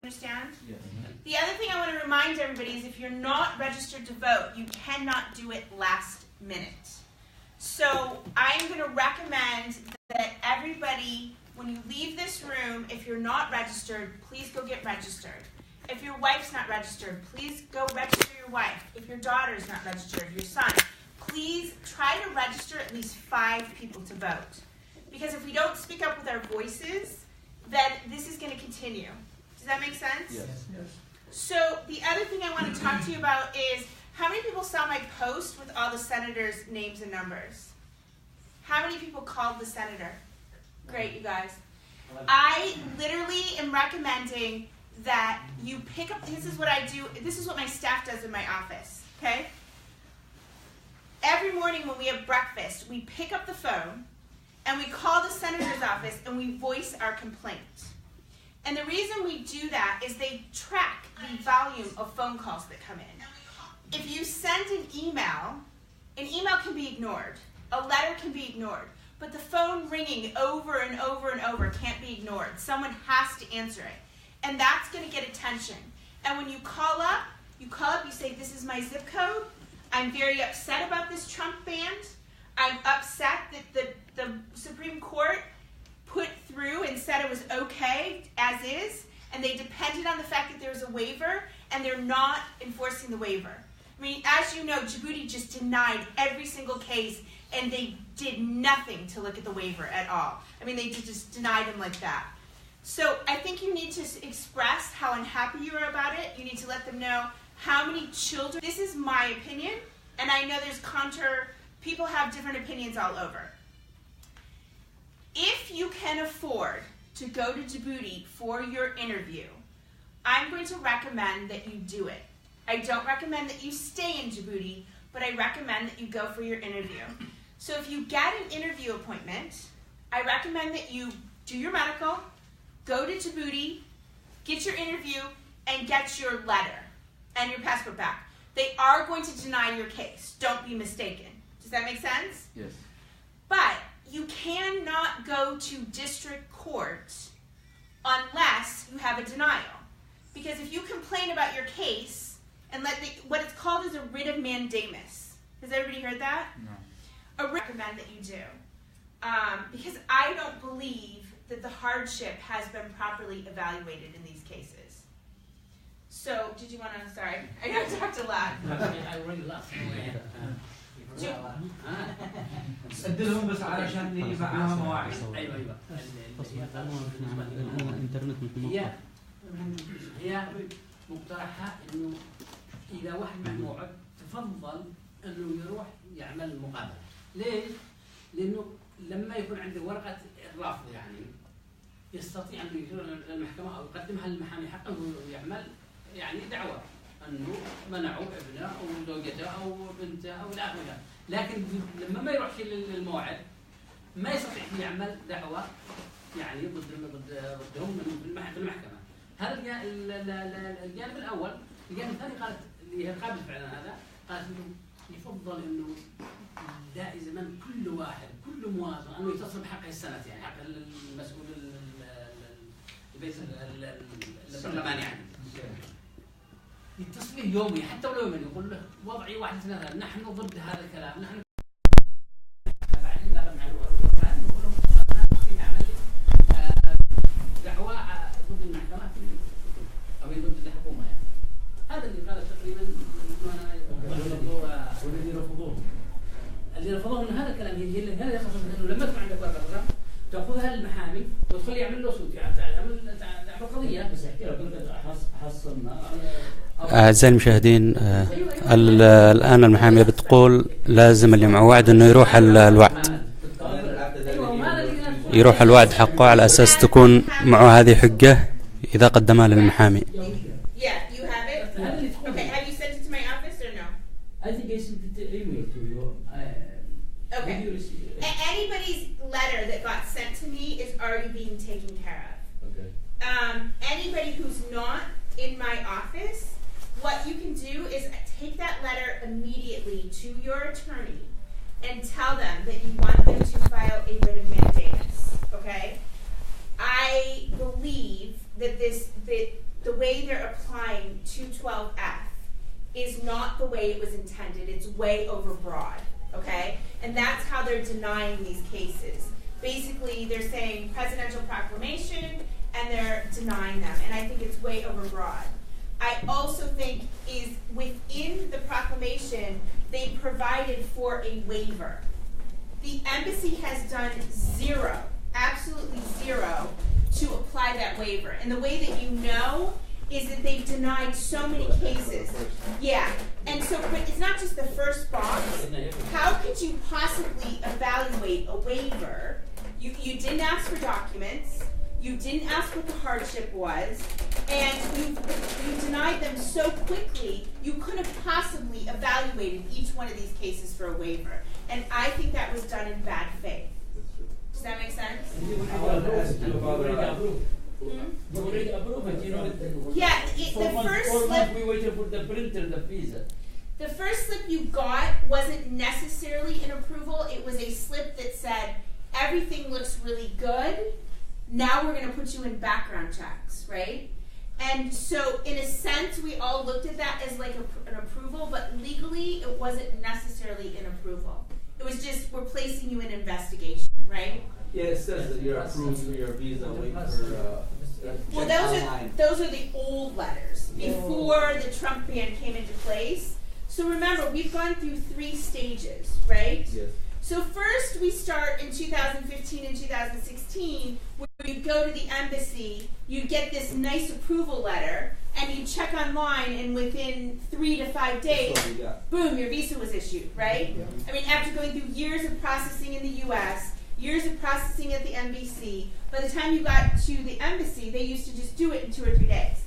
Understand? Yes. The other thing I want to remind everybody is if you're not registered to vote, you cannot do it last minute. So I'm going to recommend that everybody, when you leave this room, if you're not registered, please go get registered. If your wife's not registered, please go register your wife. If your daughter's not registered, your son, please try to register at least 5 people to vote. Because if we don't speak up with our voices, then this is going to continue. Does that make sense? Yes. Yes. So the other thing I want to talk to you about is, how many people saw my post with all the senators' names and numbers? How many people called the senator? Great, you guys. I literally am recommending that you pick up, this is what I do, this is what my staff does in my office, okay? Every morning when we have breakfast, we pick up the phone and we call the senator's office and we voice our complaint. And the reason we do that is they track the volume of phone calls that come in. If you send an email can be ignored. A letter can be ignored. But the phone ringing over and over and over can't be ignored. Someone has to answer it. And that's going to get attention. And when you call up, you say, this is my zip code. I'm very upset about this Trump ban. I'm upset that the Supreme Court put through and said it was okay as is, and they depended on the fact that there was a waiver, and they're not enforcing the waiver. I mean, as you know, Djibouti just denied every single case, and they did nothing to look at the waiver at all. I mean, they just denied them like that. So I think you need to express how unhappy you are about it. You need to let them know how many children. This is my opinion, and I know there's people have different opinions all over. If you can afford to go to Djibouti for your interview, I'm going to recommend that you do it. I don't recommend that you stay in Djibouti, but I recommend that you go for your interview. So if you get an interview appointment, I recommend that you do your medical, go to Djibouti, get your interview, and get your letter and your passport back. They are going to deny your case. Don't be mistaken. Does that make sense? Yes. But you cannot go to district court unless you have a denial. Because if you complain about your case and what it's called is a writ of mandamus. Has everybody heard that? No. I recommend that you do. Because I don't believe that the hardship has been properly evaluated in these cases. So, did you want to, sorry, I know I talked a lot. I already left. ادلهم بس علشان يبقى مواعيد. ايوه هي مقترحه انه اذا واحد مجموعه تفضل انه يروح يعمل مقابله. ليش؟ لانه لما يكون عنده ورقه الرفض يعني يستطيع انه يروح للمحكمه او يقدمها للمحامي حقه انه يعمل يعني دعوه انه منعوا ابنه او زوجته او بنته او الى اخره. لكن لما ما يروح للموعد ما يستطيع يعمل دعوه يعني ضدهم في المحكمه. هذا الجانب الاول. الجانب الثاني قالت اللي هي قابل فعلا هذا قالت انه يفضل انه دائما كل واحد كل مواطن انه يتصل بحقه السنه يعني حق المسؤول البيت البرلمان يعني يتصل به يومي حتى ولو يومي يقول له وضعي 1 2 3 نحن ضد هذا الكلام نحن بعدين لا نقول لهم انا اعمل دعوه ضد المحكمه او ضد الحكومه يعني. هذا اللي قال تقريبا اللي رفضوه من هذا الكلام هي هذا يخصص انه لما تكون عندك ورقه تاخذها للمحامي وتخلي يعمل له صوت يعني تعمل قضيه بس احكي له حصلنا. أعزائي المشاهدين، الآن المحامية بتقول لازم اللي معه وعد إنه يروح الوعد حقه على أساس تكون معه هذه حجة إذا قدمها للمحامي. Anybody's letter that got sent to me is already being taken care of. Okay. Anybody who's not in my office, what you can do is take that letter immediately to your attorney and tell them that you want them to file a writ of mandamus. Okay? I believe that the way they're applying 212F is not the way it was intended. It's way overbroad, okay? And that's how they're denying these cases. Basically, they're saying presidential proclamation, and they're denying them. And I think it's way overbroad. I also think is within the proclamation, they provided for a waiver. The embassy has done zero, absolutely zero, to apply that waiver. And the way that you know is that they've denied so many cases. Yeah, and so, but it's not just the first box. How could you possibly evaluate a waiver? You didn't ask for documents, you didn't ask what the hardship was, and you denied them so quickly, you couldn't have possibly evaluated each one of these cases for a waiver. And I think that was done in bad faith. Does that make sense? I wanted to ask you about You already approved it, you know. Yeah, the first slip. We waited for the printer, the visa. The first slip you got wasn't necessarily an approval. It was a slip that said everything looks really good. Now we're going to put you in background checks, right? And so, in a sense, we all looked at that as like an approval, but legally, it wasn't necessarily an approval. It was just we're placing you in investigation, right? Yeah, it says that you're approved for your visa, waiting for. Well, those are the old letters before the Trump ban came into place. So remember, we've gone through 3 stages, right? Yes. So first, we start in 2015 and 2016, where you go to the embassy, you get this nice approval letter, and you check online, and within 3 to 5 days, boom, your visa was issued, right? Yeah. I mean, after going through years of processing in the U.S., years of processing at the embassy, by the time you got to the embassy, they used to just do it in 2 or 3 days.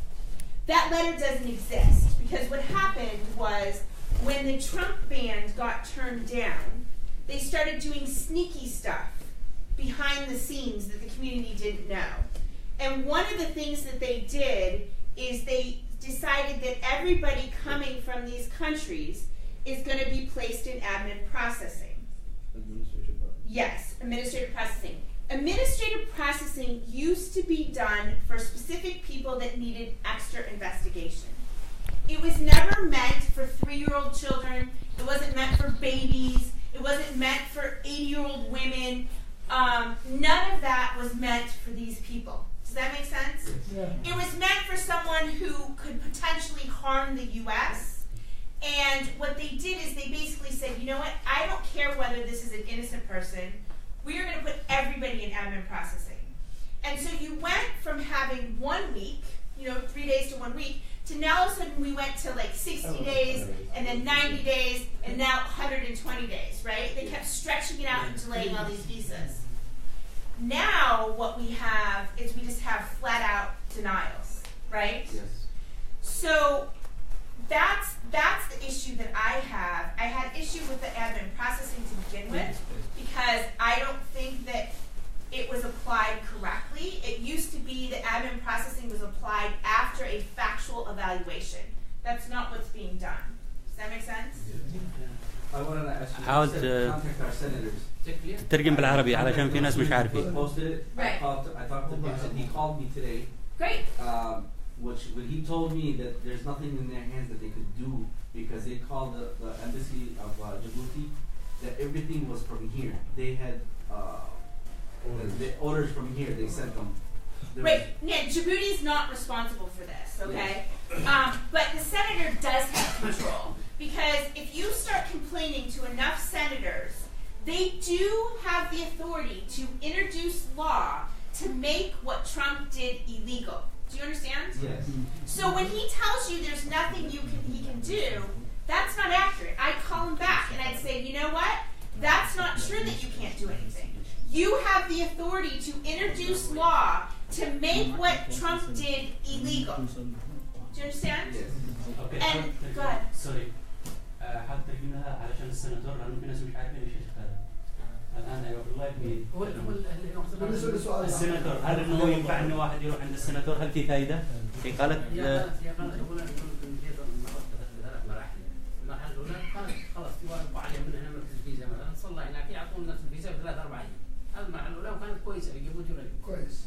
That letter doesn't exist, because what happened was, when the Trump ban got turned down, they started doing sneaky stuff behind the scenes that the community didn't know. And one of the things that they did is they decided that everybody coming from these countries is going to be placed in admin processing. Administrative processing. Yes, administrative processing. Administrative processing used to be done for specific people that needed extra investigation. It was never meant for 3-year-old children. It wasn't meant for babies. It wasn't meant for 80-year-old women. None of that was meant for these people. Does that make sense? Yeah. It was meant for someone who could potentially harm the U.S. And what they did is they basically said, you know what, I don't care whether this is an innocent person. We are going to put everybody in admin processing. And so you went from having 1 week, 3 days to 1 week, to now all of a sudden we went to like 60 days, and then 90 days, and now 120 days, right? They kept stretching it out and delaying all these visas. Now what we have is we just have flat out denials, right? Yes. So that's the issue that I have. I had issue with the admin processing to begin with because I don't think that it was applied correctly. It used to be that admin processing was applied after a factual evaluation. That's not what's being done. Does that make sense? I wanted to ask you. حاول You said contact our senators. ترجم بالعربي علشان في ناس مش عارفين. Posted it. Right. I talked to him and he called me today. Great. When he told me that there's nothing in their hands that they could do because they called the embassy of Djibouti, that everything was from here. They had the orders from here. They sent them. Right. Yeah, Djibouti is not responsible for this, okay? But the senator does have control. Because if you start complaining to enough senators, they do have the authority to introduce law to make what Trump did illegal. Do you understand? Yes. So when he tells you there's nothing he can do, that's not accurate. I'd call him back and I'd say, you know what? That's not true that you can't do anything. You have the authority to introduce law to make what Trump did illegal. Do you understand? Yes. And go ahead. سوري حاط ترجمها علشان السناتور لانه في ناس مش عارفين ايش هذا. الان ايوه بالله السناتور هل انه ينفع انه واحد يروح عند السناتور هل في فائده؟ هي قالت المرحله الاولى كانت خلاص يوافقوا عليها من هنا مركز الفيزا مثلا صلى هناك يعطون نفس الفيزا ب 3 4 ايام. هذه المرحله الاولى وكانت كويسه في جيبوتي كويس.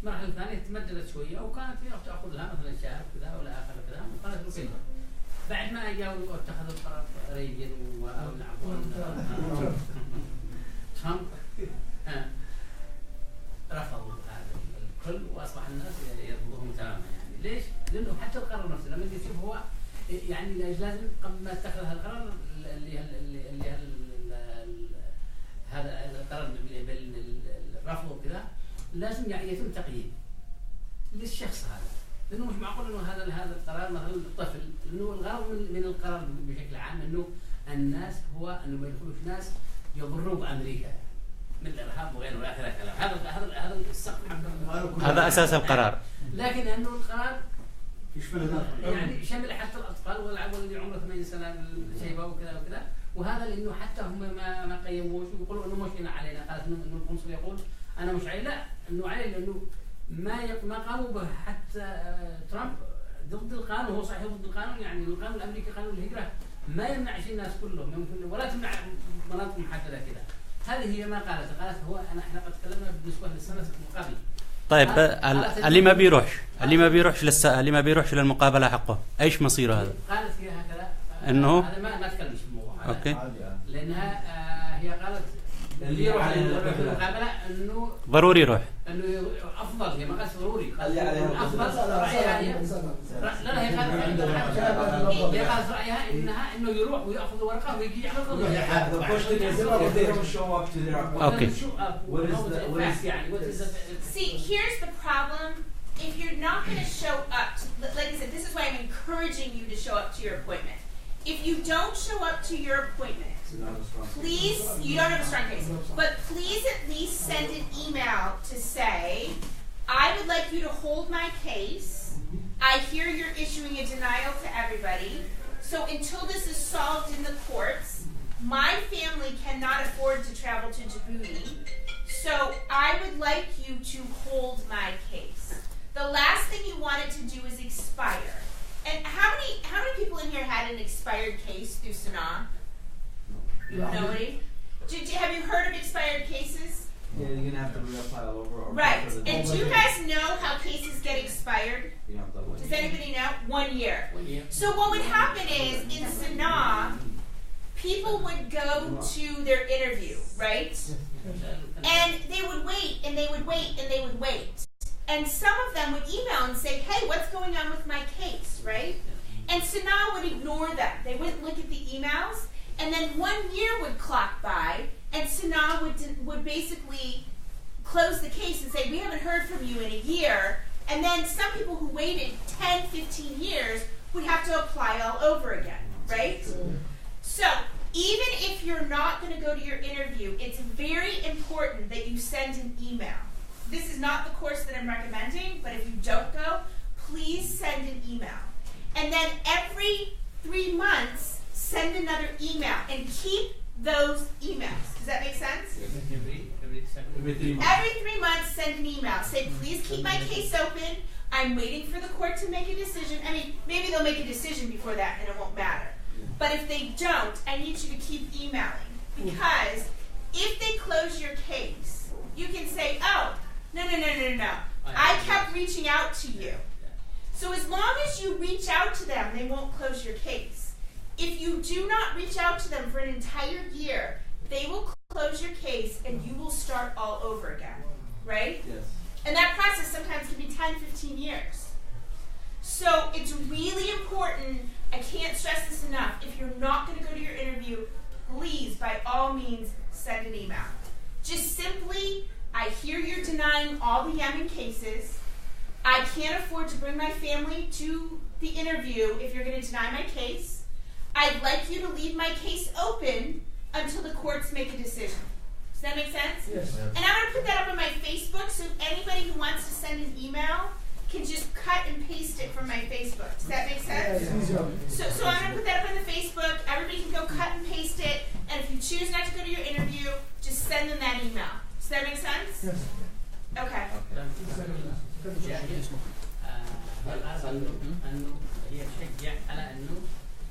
المرحله الثانيه تمددت شويه وكانت تاخذ لها مثلا شهر كذا ولا اخر كذا وكانت روتين. بعد ما جاءوا واتخذوا القرار ريجن ترامب رفضوا هذا الكل واصبح الناس يرفضوهم تماما. يعني ليش؟ لانه حتى القرار نفسه لما تشوف هو يعني لازم قبل ما اتخذ هذا القرار اللي هذا القرار بالرفض وكذا لازم يعني يتم تقييم للشخص هذا، لانه مش معقول انه هذا القرار مثلا الطفل، لانه الغرض من القرار بشكل عام انه الناس هو انه ما يدخلوش ناس يضروا بامريكا من الارهاب وغيره الى اخره كلام. هذا السقف هذا اساس القرار. لكن انه القرار يعني شمل حتى الاطفال واللي عمره 80 سنه الشيبه وكذا وكذا، وهذا لانه حتى هم ما قيموش ويقولوا انه مش هنا علينا. قالت انه القنصل يقول انا مش عليه، لا انه عليه لانه ما قاموا به. حتى ترامب ضد القانون، هو صحيح ضد القانون، يعني القانون الامريكي قانون الهجره ما يمنعش الناس كلهم ممكن ولا تمنع مناطق محدده كذا. هذه هي ما قالت هو احنا قد تكلمنا بالنسبه للسنه المقابله. طيب اللي ما بيروحش للمقابله حقه ايش مصيره هذا؟ قالت هي هكذا انه هذا ما تكلمش في الموضوع هذا. اوكي. لانها هي قالت اللي يروح للمقابله انه ضروري يروح، انه افضل. هي ما قالت ضروري، افضل رايها هي لا هي قالت رايها انه يروح وياخذ ورقه ويجي يعمل قضيه. اوكي. See, here's the problem. If you're not going to show up, like I said, this is why I'm encouraging you to show up to your appointment. If you don't show up to your appointment, please, you don't have a strong case, but please at least send an email to say, I would like you to hold my case. I hear you're issuing a denial to everybody. So until this is solved in the courts, my family cannot afford to travel to Djibouti. So I would like you to hold my case. The last thing you want it to do is expire. And how many people in here had an expired case through Sanaa? Nobody? Have you heard of expired cases? Yeah, you're going to have to reapply all over. Right. And do you guys know how cases get expired? Does anybody know? 1 year. So what would happen is, in Sanaa, people would go to their interview, right? And they would wait, and they would wait, and they would wait. And some of them would email and say, hey, what's going on with my case, right? And Sanaa would ignore them. They wouldn't look at the emails. And then 1 year would clock by, and Sanaa would basically close the case and say, we haven't heard from you in a year. And then some people who waited 10, 15 years would have to apply all over again, right? So even if you're not going to go to your interview, it's very important that you send an email. This is not the course that I'm recommending, but if you don't go, please send an email. And then every 3 months, send another email and keep those emails. Does that make sense? Every 3 months, send an email. Say, please keep my case open. I'm waiting for the court to make a decision. I mean, maybe they'll make a decision before that and it won't matter. But if they don't, I need you to keep emailing. Because if they close your case, you can say, oh, no. I kept reaching out to you. So as long as you reach out to them, they won't close your case. If you do not reach out to them for an entire year, they will close your case and you will start all over again, right? Yes. And that process sometimes can be 10, 15 years. So it's really important, I can't stress this enough, if you're not going to go to your interview, please, by all means, send an email. Just simply, I hear you're denying all the Yemen cases. I can't afford to bring my family to the interview if you're going to deny my case. I'd like you to leave my case open until the courts make a decision. Does that make sense? Yes. And I'm going to put that up on my Facebook, so anybody who wants to send an email can just cut and paste it from my Facebook. Does that make sense? So I'm going to put that up on the Facebook. Everybody can go cut and paste it. And if you choose not to go to your interview, just send them that email. Does that make sense? Yes. Okay. انه هي تشجع على انه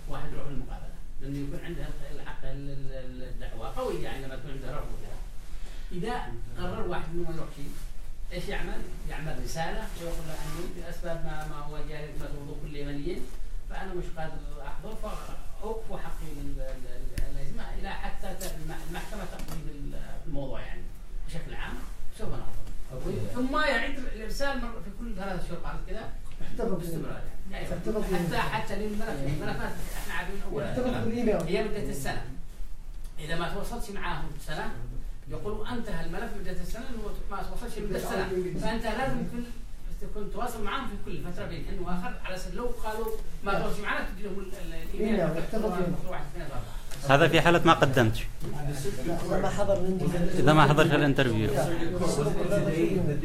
واحد يروح المقابله، لانه يكون عندها الحق الدعوه قوي. يعني لما تكون عندها رفض، اذا قرر واحد انه ما يروح شيء ايش يعمل؟ يعمل رساله ويقول له اني باسباب ما هو جاري ما الوضوء كل مليين فانا مش قادر احضر فاوقف حقي اللازمه الى حتى المحكمه تقضي بالموضوع يعني بشكل عام سوف نحضر. ثم يعيد الارسال في كل 3 شهور بعد كذا باستمرار يعني حتى للملفات احنا عارفين اول هي مده السنه. اذا ما توصلش معاهم سنه يقولوا انتهى الملف مده السنه ما توصلش مده السنه فانت لازم تكون تواصل معاهم في كل فتره بين حين واخر على اساس لو قالوا ما تواصل معنا تدي لهم الايميل هذا في حالة ما قدمت إذا ما حضرت الانترفيو. The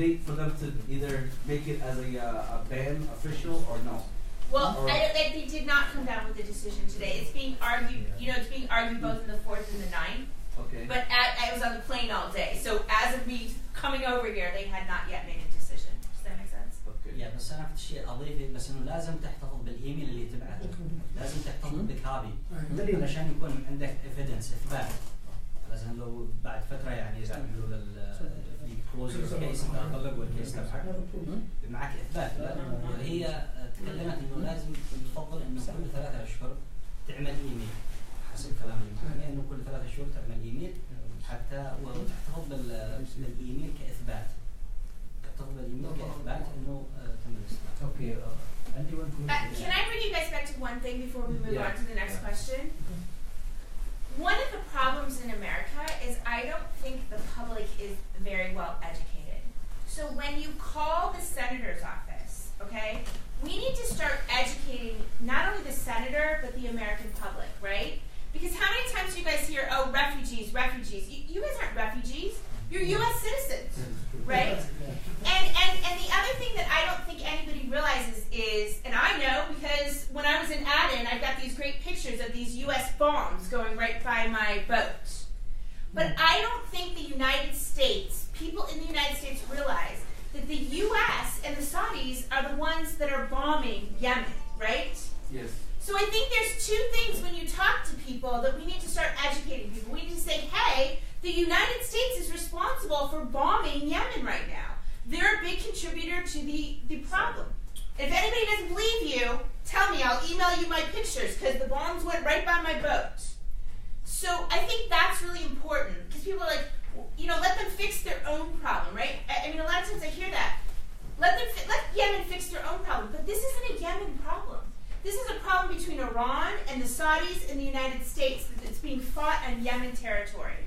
date for them to either make it as a ban official or no. Well, they did not come down with a decision today. It's being argued, it's being argued both in the 4th and the 9th. Okay. But I was on the plane all day, so as of me coming over here, they had not yet made a decision. Does that make sense? Okay. يا بس أنا في شيء أضيفه بس إنه لازم تحتفظ بالإيميل اللي تبعته، لازم تحتفظ بكابي علشان يكون عندك evidence إثبات. لازم لو بعد فترة يعني إذا عملوا في closure case أنت طلب والكيس تبعك معك إثبات. هي تكلمت إنه لازم تفضل إنه كل 3 أشهر تعمل إيميل حسب كلام المحامية إنه كل 3 شهور تعمل إيميل حتى وتحتفظ بالإيميل كإثبات. Okay. Can I bring you guys back to one thing before we move on to the next question? One of the problems in America is I don't think the public is very well educated. So when you call the senator's office, okay, we need to start educating not only the senator but the American public, right? Because how many times do you guys hear, oh, refugees. You guys aren't refugees. You're U.S. citizens, right? And the other thing that I don't think anybody realizes is, and I know because when I was in Aden, I've got these great pictures of these U.S. bombs going right by my boat. But I don't think the United States, people in the United States realize that the U.S. and the Saudis are the ones that are bombing Yemen, right? Yes. So I think there's 2 things when you talk to people that we need to start educating people. We need to say, hey, the United States is responsible for bombing Yemen right now. They're a big contributor to the problem. If anybody doesn't believe you, tell me. I'll email you my pictures because the bombs went right by my boat. So I think that's really important because people are like, let them fix their own problem, right? I mean, a lot of times I hear that. Let Yemen fix their own problem. But this isn't a Yemen problem. This is a problem between Iran and the Saudis and the United States that's being fought on Yemen territory.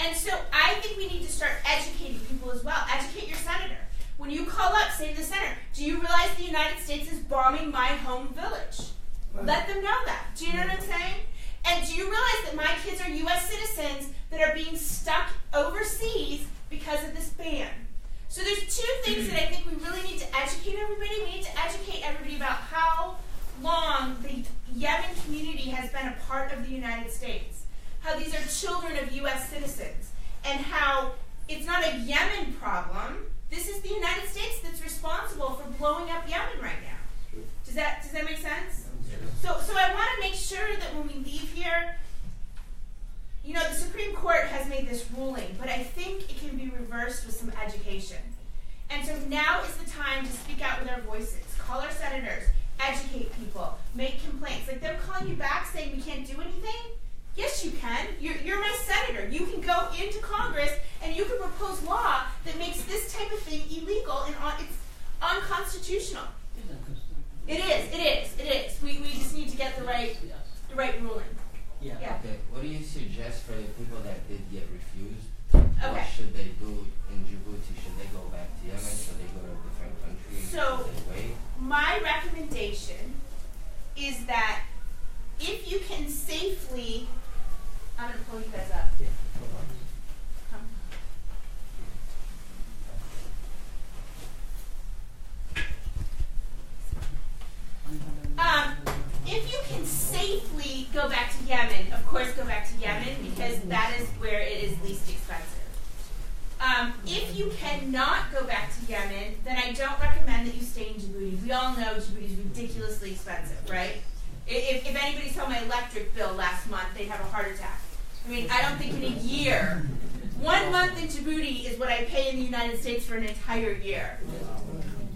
And so I think we need to start educating people as well. Educate your senator. When you call up, say to the senator, do you realize the United States is bombing my home village? Right. Let them know that. Do you know what I'm saying? And do you realize that my kids are U.S. citizens that are being stuck overseas because of this ban? So there's 2 things that I think we really need to educate everybody. We need to educate everybody about how long the Yemen community has been a part of the United States. How these are children of U.S. citizens, and how it's not a Yemen problem. This is the United States that's responsible for blowing up Yemen right now. Does that make sense? So I want to make sure that when we leave here, the Supreme Court has made this ruling, but I think it can be reversed with some education. And so now is the time to speak out with our voices, call our senators, educate people, make complaints. Like them calling you back saying we can't do anything. Yes, you can. You're my senator. You can go into Congress and you can propose law that makes this type of thing illegal and it's unconstitutional. It is. We just need to get the right ruling. Yeah. Okay. What do you suggest for the people that did get refused? Okay. What should they do in Djibouti? Should they go back to Yemen? Should they go to a different country? So, should they wait? my recommendation is that if you can safely, I'm going to pull you guys up. Come. If you can safely go back to Yemen, of course go back to Yemen because that is where it is least expensive. If you cannot go back to Yemen, then I don't recommend that you stay in Djibouti. We all know Djibouti is ridiculously expensive, right? If anybody saw my electric bill last month, they'd have a heart attack. I mean, I don't think in a year 1 month in Djibouti is what I pay in the United States for an entire year.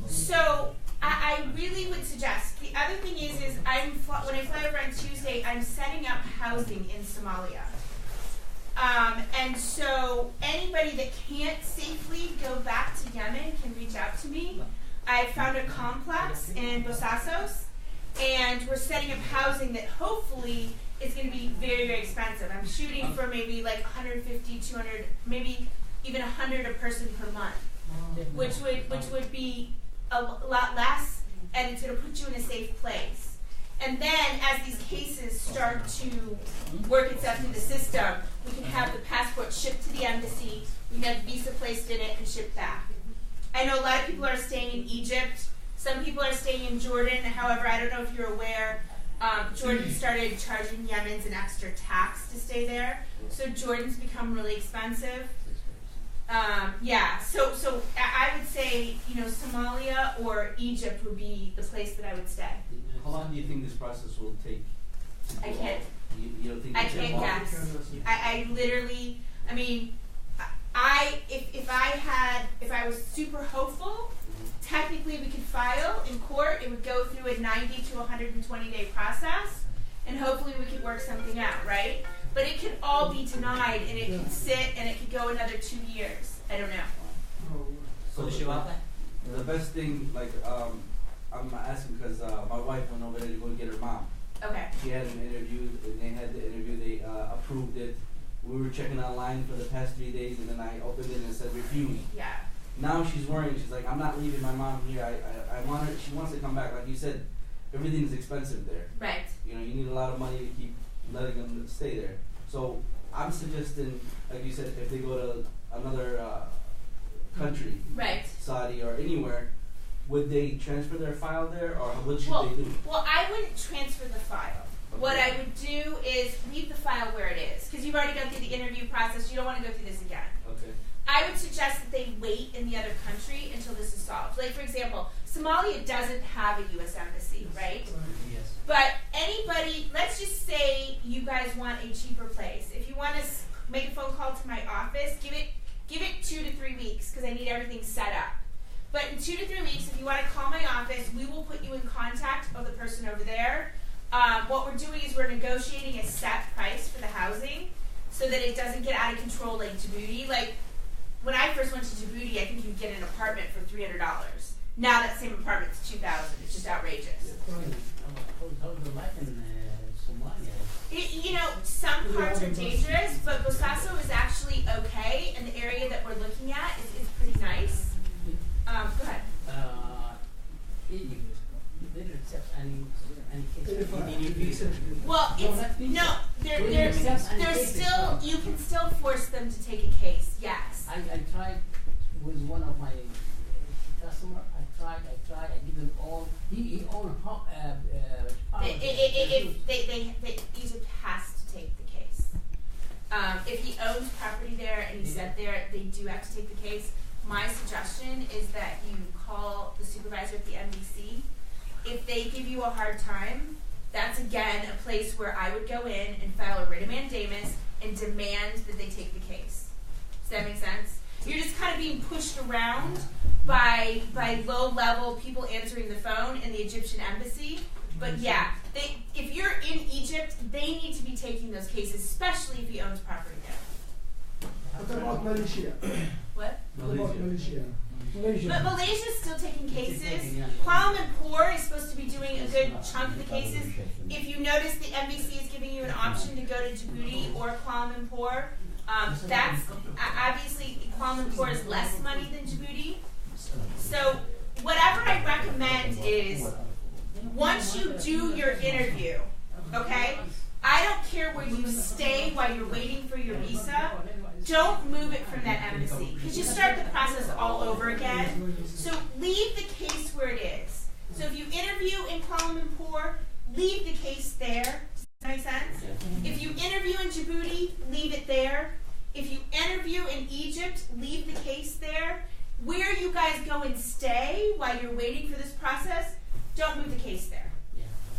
So I really would suggest. The other thing is when I fly over on Tuesday, I'm setting up housing in Somalia. And so anybody that can't safely go back to Yemen can reach out to me. I found a complex in Bosassos, and we're setting up housing that hopefully is going to be very, very expensive. I'm shooting for maybe like 150, 200, maybe even 100 a person per month, which would be a lot less, and it's going to put you in a safe place. And then as these cases start to work itself through the system, we can have the passport shipped to the embassy, we can have the visa placed in it and shipped back. I know a lot of people are staying in Egypt, some people are staying in Jordan. However, I don't know if you're aware, Jordan started charging Yemens an extra tax to stay there, so Jordan's become really expensive. So I would say, Somalia or Egypt would be the place that I would stay. How long do you think this process will take? I can't. You don't think I it's can't long? guess. I literally, if I was super hopeful, technically we could file in court. It would go through a 90 to 120 day process, and hopefully we could work something out, right? But it could all be denied, and it could sit, and it could go another 2 years. I don't know. So the best thing, I'm asking because my wife went over there to go get her mom. Okay. She had an interview, and they had the interview. They approved it. We were checking online for the past 3 days, and then I opened it and it said refused. Yeah. Now she's worrying. She's like, I'm not leaving my mom here. I want her. She wants to come back. Like you said, everything's expensive there. Right. You need a lot of money to keep letting them stay there. So I'm suggesting, like you said, if they go to another country, right, Saudi or anywhere, would they transfer their file there, or what should they do? Well, I wouldn't transfer the file. Okay. What I would do is leave the file where it is, because you've already gone through the interview process. You don't want to go through this again. Okay. I would suggest that they wait in the other country until this is solved. Like, for example, Somalia doesn't have a U.S. embassy, right? Yes. But anybody, let's just say you guys want a cheaper place. If you want to make a phone call to my office, give it 2 to 3 weeks, because I need everything set up. But in 2 to 3 weeks, if you want to call my office, we will put you in contact of the person over there. What we're doing is we're negotiating a set price for the housing so that it doesn't get out of control like Djibouti. Like, when I first went to Djibouti, I think you'd get an apartment for $300. Now that same apartment's $2,000. It's just outrageous. How's the life in Somalia? Some parts are dangerous, but Bosaso is actually okay, and the area that we're looking at is pretty nice. Go ahead. Egypt, they don't accept any case. Well, they're still, you can still force them to take a case, yes. I tried with one of my customer. I tried. I give them all. He owned Egypt has to take the case. If he owns property there and he's set there, they do have to take the case. My suggestion is that you call the supervisor at the NBC. If they give you a hard time, that's again a place where I would go in and file a writ of mandamus and demand that they take the case. Does that make sense? You're just kind of being pushed around by low-level people answering the phone in the Egyptian embassy. But yeah, if you're in Egypt, they need to be taking those cases, especially if he owns property there. What about Malaysia? What? What about Malaysia? But Malaysia's still taking cases. Kuala Lumpur is supposed to be doing a good chunk of the cases. If you notice, the NBC is giving you an option to go to Djibouti or Kuala Lumpur. That's obviously Kuala Lumpur is less money than Djibouti. So whatever I recommend is once you do your interview, okay? I don't care where you stay while you're waiting for your visa. Don't move it from that embassy, because you start the process all over again. So leave the case where it is. So if you interview in Kuala Lumpur, leave the case there. Does that make sense? If you interview in Djibouti, leave it there. If you interview in Egypt, leave the case there. Where you guys go and stay while you're waiting for this process, don't move the case there.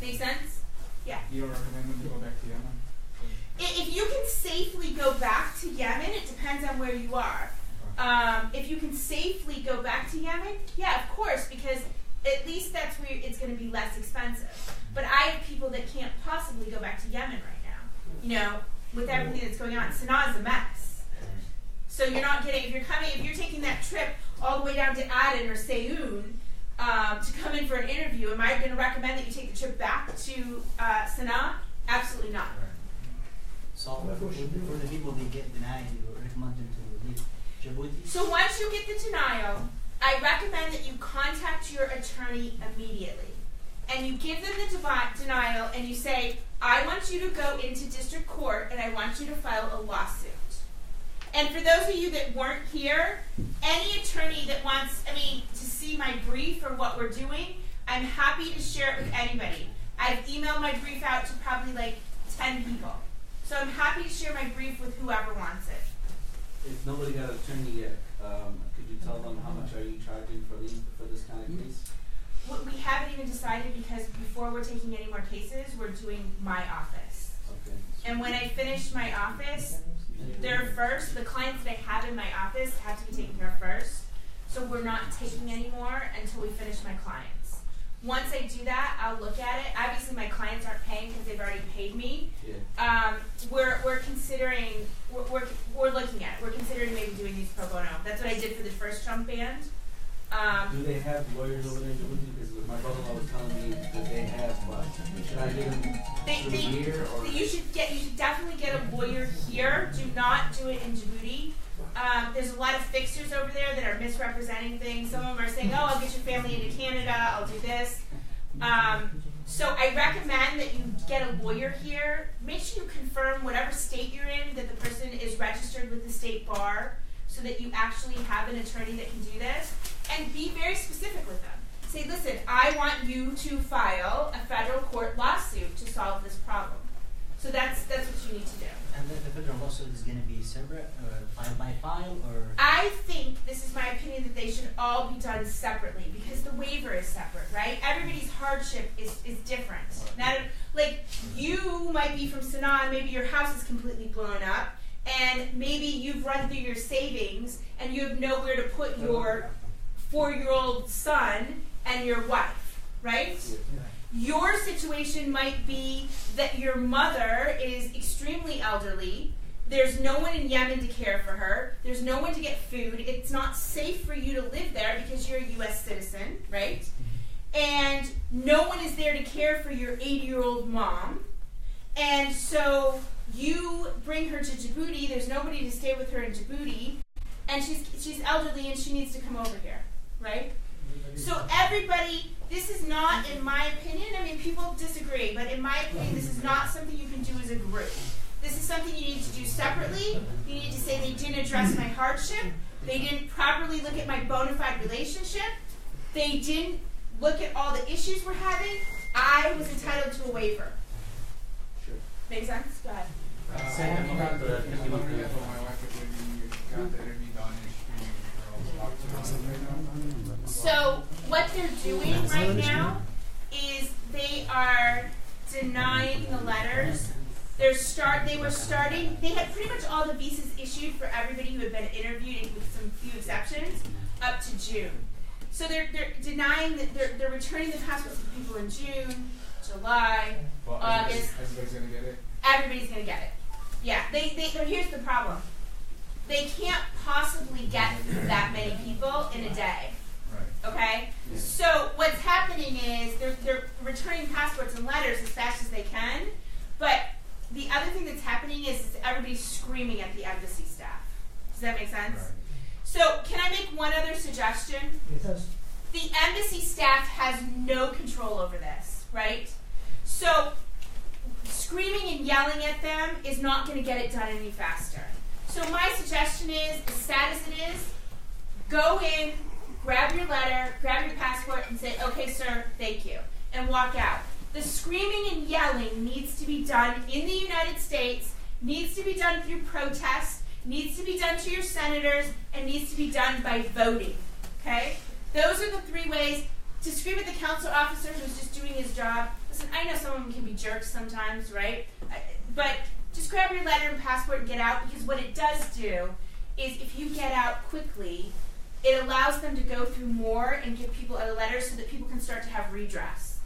Make sense? Yeah. You recommend them to go back to Yemen? If you can safely go back to Yemen, it depends on where you are. If you can safely go back to Yemen, yeah, of course, because at least that's where it's going to be less expensive. But I have people that can't possibly go back to Yemen right now. You know, with everything that's going on, Sana'a is a mess. So you're not getting, if you're taking that trip all the way down to Aden or Seyoun to come in for an interview, am I going to recommend that you take the trip back to Sana'a? Absolutely not. So for the people that get denied, you recommend them to leave Djibouti? So once you get the denial, I recommend that you contact your attorney immediately. And you give them the denial and you say, I want you to go into district court and I want you to file a lawsuit. And for those of you that weren't here, any attorney that wants, to see my brief or what we're doing, I'm happy to share it with anybody. I've emailed my brief out to probably like 10 people. So I'm happy to share my brief with whoever wants it. If nobody got an attorney yet, could you tell them how much are you charging for this kind of case? We haven't even decided because before we're taking any more cases, we're doing my office. Okay. And when I finish my office, the clients that I have in my office have to be taken care of first. So we're not taking any more until we finish my clients. Once I do that, I'll look at it. Obviously, my clients aren't paying because they've already paid me. Yeah. We're considering, we're looking at it. We're considering maybe doing these pro bono. That's what I did for the first Trump band. Do they have lawyers over there in Djibouti? Because my brother-in-law was telling me that they have, should I get them through here? Or? You should definitely get a lawyer here. Do not do it in Djibouti. There's a lot of fixers over there that are misrepresenting things. Some of them are saying, oh, I'll get your family into Canada, I'll do this. So I recommend that you get a lawyer here. Make sure you confirm whatever state you're in that the person is registered with the state bar so that you actually have an attorney that can do this. And be very specific with them. Say, listen, I want you to file a federal court lawsuit to solve this problem. So that's what you need to do. And then the federal lawsuit is going to be separate, file by file, or? I think, this is my opinion, that they should all be done separately because the waiver is separate, right? Everybody's hardship is different. Like, you might be from Sana'a and maybe your house is completely blown up and maybe you've run through your savings and you have nowhere to put your 4-year-old son and your wife, right? Your situation might be that your mother is extremely elderly. There's no one in Yemen to care for her. There's no one to get food. It's not safe for you to live there because you're a U.S. citizen, right? And no one is there to care for your 80-year-old mom. And so you bring her to Djibouti. There's nobody to stay with her in Djibouti. And she's elderly and she needs to come over here, right? So everybody, this is not, in my opinion, people disagree, but in my opinion, this is not something you can do as a group. This is something you need to do separately. You need to say they didn't address my hardship. They didn't properly look at my bona fide relationship. They didn't look at all the issues we're having. I was entitled to a waiver. Sure. Make sense? Go ahead. So what they're doing right now is they are denying the letters. They had pretty much all the visas issued for everybody who had been interviewed with some few exceptions up to June. So they're denying that they're returning the passports to people in June, July, August. Everybody's gonna get it? Everybody's gonna get it. Yeah, here's the problem. They can't possibly get that many people in a day. Right. Okay? Yeah. So what's happening is they're returning passports and letters as fast as they can, but the other thing that's happening is everybody's screaming at the embassy staff. Does that make sense? Right. So can I make one other suggestion? Yes. The embassy staff has no control over this, right? So screaming and yelling at them is not going to get it done any faster. So my suggestion is, as sad as it is, go in, grab your letter, grab your passport, and say, okay, sir, thank you, and walk out. The screaming and yelling needs to be done in the United States, needs to be done through protest, needs to be done to your senators, and needs to be done by voting, okay? Those are the 3 ways. To scream at the council officer who's just doing his job, listen, I know some of them can be jerks sometimes, right? But just grab your letter and passport and get out, because what it does do is if you get out quickly, it allows them to go through more and give people a letter so that people can start to have redress.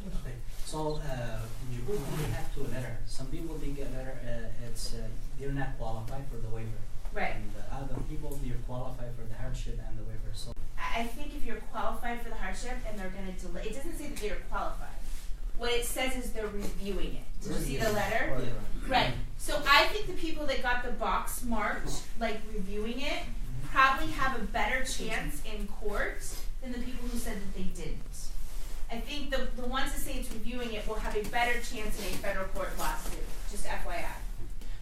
Okay. So in Djibouti we have two letters. Some people they get a letter. They're not qualified for the waiver. Right. And other people they're qualified for the hardship and the waiver. So I think if you're qualified for the hardship and they're going to delay, it doesn't say that they're qualified. What it says is they're reviewing it. Did you see the letter? Right. So I think the people that got the box marked, like reviewing it, probably have a better chance in court than the people who said that they didn't. I think the ones that say it's reviewing it will have a better chance in a federal court lawsuit, just FYI.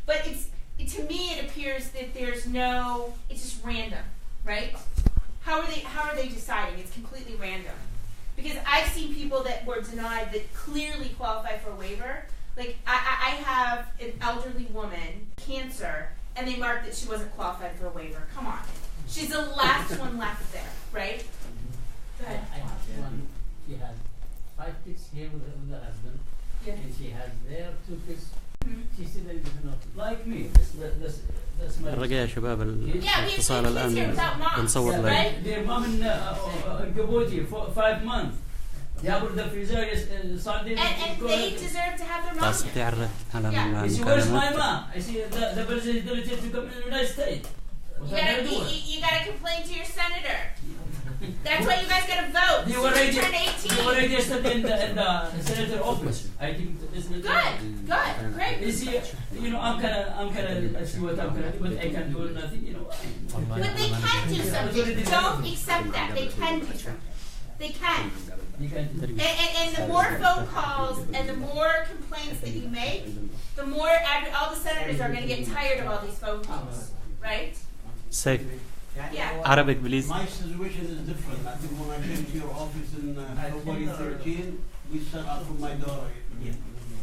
But to me it appears that there's no, it's just random, right? How are they deciding? It's completely random. Because I've seen people that were denied that clearly qualify for a waiver. Like I have an elderly woman, cancer, and they marked that she wasn't qualified for a waiver. Come on. She's the last one left there, right? Go ahead. I have one. She had 5 kids here with her husband, and she has there 2 kids. She said they didn't know. Like me. That's my. الرجاء يا شباب الاتصال الآن بنصور لايف. Their mom in Jibouti for 5 months. جابوا the freezer Sunday. And they deserve to have their mom. تعرف على المكالمات. Where's my mom? I see the person is deleted to come in the United States. You gotta complain to your senator. That's why you guys gotta vote. You were turn 18. You were registered in the senator office. I think it's Good, great. You see, I'm gonna see what I'm gonna do, but I can do nothing. But they can do something. Don't accept that. They can do something. They can. And the more phone calls and the more complaints that you make, the more all the senators are going to get tired of all these phone calls, right? Safe. Yeah. Arabic, please. My situation is different. I think when I came to your office in February 13, we set up for my daughter.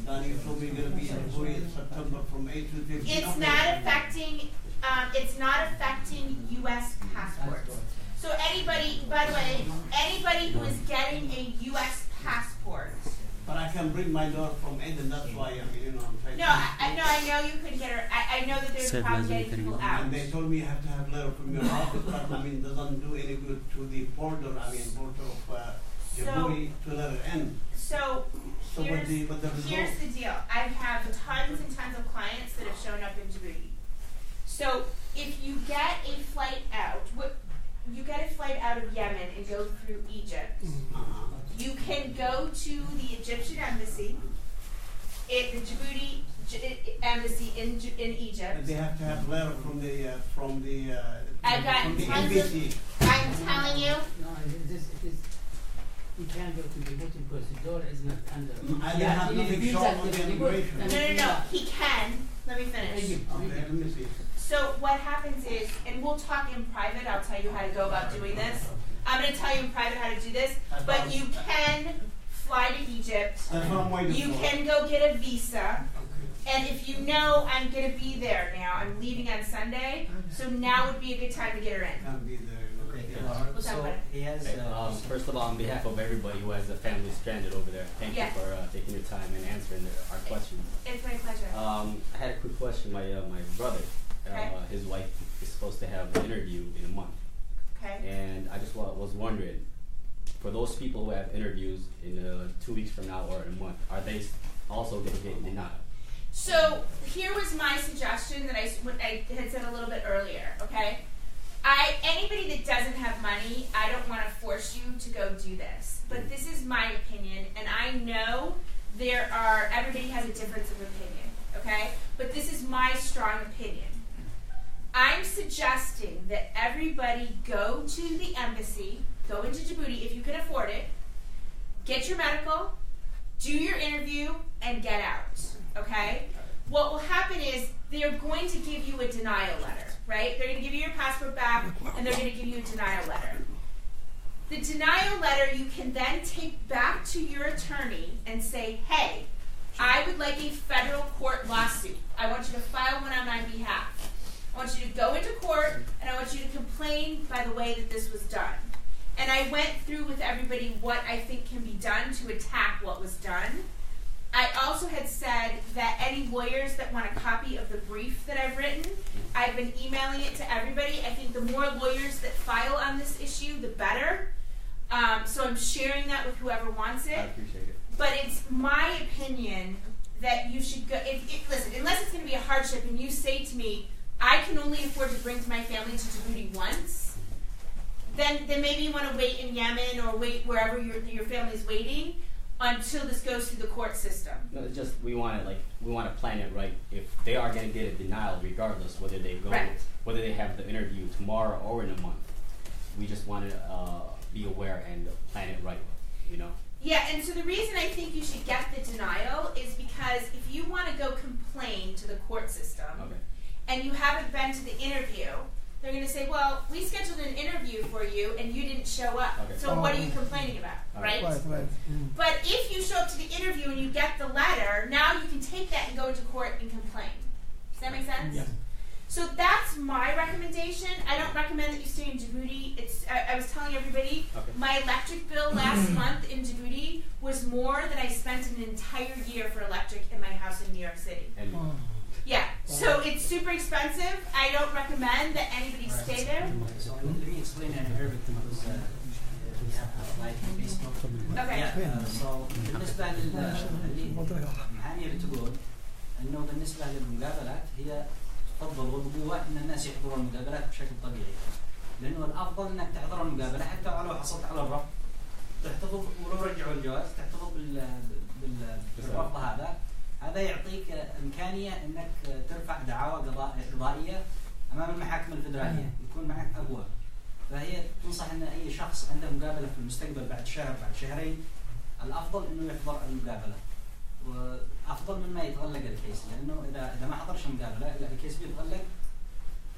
Then you told me you're going to be in Korea in September from 8 to 15. It's not affecting U.S. passports. So anybody, by the way, anybody who is getting a U.S. passport. But I can bring my daughter from Eden, that's why I'm trying to. I know you couldn't get her. I know that there's a problem getting people out. And they told me you have to have a letter from your office, but doesn't do any good to the border, border of Djibouti to let it end. So here's the deal. I have tons and tons of clients that have shown up in Djibouti. So if you get a flight out, of Yemen and go through Egypt. You can go to the Egyptian embassy, the Djibouti embassy in Egypt. And they have to have a letter from the I've got from the tons embassy. I'm telling you. No, you can't go to Djibouti because the door is not under. I don't have nothing short on the immigration. No. He can. Let me finish. Okay, let me see. So what happens is, and we'll talk in private, I'll tell you how to go about doing this. I'm going to tell you in private how to do this, but you can fly to Egypt. That's what I'm waiting for. You can go get a visa. And if you know I'm going to be there now, I'm leaving on Sunday, so now would be a good time to get her in. I'll be there. So he has, first of all, on behalf of everybody who has a family stranded over there, thank you for taking your time and answering our questions. It's my pleasure. I had a quick question. My brother, his wife is supposed to have an interview in a month. Okay. And I just was wondering, for those people who have interviews in 2 weeks from now or in a month, are they also going to get denied? So here was my suggestion that I had said a little bit earlier, okay? Anybody that doesn't have money, I don't want to force you to go do this. But this is my opinion, and I know everybody has a difference of opinion, okay? But this is my strong opinion. I'm suggesting that everybody go to the embassy, go into Djibouti if you can afford it, get your medical, do your interview, and get out, okay? What will happen is they're going to give you a denial letter, right? They're going to give you your passport back, and they're going to give you a denial letter. The denial letter you can then take back to your attorney and say, hey, I would like a federal court lawsuit. I want you to file one on my behalf. I want you to go into court, and I want you to complain by the way that this was done. And I went through with everybody what I think can be done to attack what was done. I also had said that any lawyers that want a copy of the brief that I've written, I've been emailing it to everybody. I think the more lawyers that file on this issue, the better. So I'm sharing that with whoever wants it. I appreciate it. But it's my opinion that you should go, listen, unless it's going to be a hardship and you say to me, I can only afford to bring my family to Djibouti once, then maybe you want to wait in Yemen or wait wherever your family's waiting until this goes through the court system. No, it's just we want to plan it right. If they are going to get a denial, regardless whether they go, whether they have the interview tomorrow or in a month, we just want to be aware and plan it right. You know. Yeah, and so the reason I think you should get the denial is because if you want to go complain to the court system, and you haven't been to the interview, they're going to say, well, we scheduled an interview for you and you didn't show up. So what are you complaining about, right? But if you show up to the interview and you get the letter, now you can take that and go into court and complain. Does that make sense? Yeah. So that's my recommendation. I don't recommend that you stay in Djibouti. I was telling everybody, my electric bill last month in Djibouti was more than I spent an entire year for electric in my house in New York City. Yeah, so it's super expensive. I don't recommend that anybody stay there. So let me explain in Arabic because we have like Facebook. Okay. So بالنسبة للمحامية بتقول إنه بالنسبة للمقابلات هي تفضل وبقوة إن الناس يحضروا المقابلات بشكل طبيعي، لأنه الأفضل إنك تحضر المقابلة حتى لو حصلت على الرفض تحتفظ ولو رجعوا الجواز تحتفظ بالرفض هذا يعطيك إمكانية إنك ترفع دعاوى قضائية أمام المحاكم الفدرالية يكون معك أقوى. فهي تنصح إن أي شخص عنده مقابلة في المستقبل بعد شهر بعد شهرين الأفضل إنه يحضر المقابلة، وأفضل من ما يتغلق الكيس، لأنه إذا ما حضرش المقابلة الكيس بيتغلق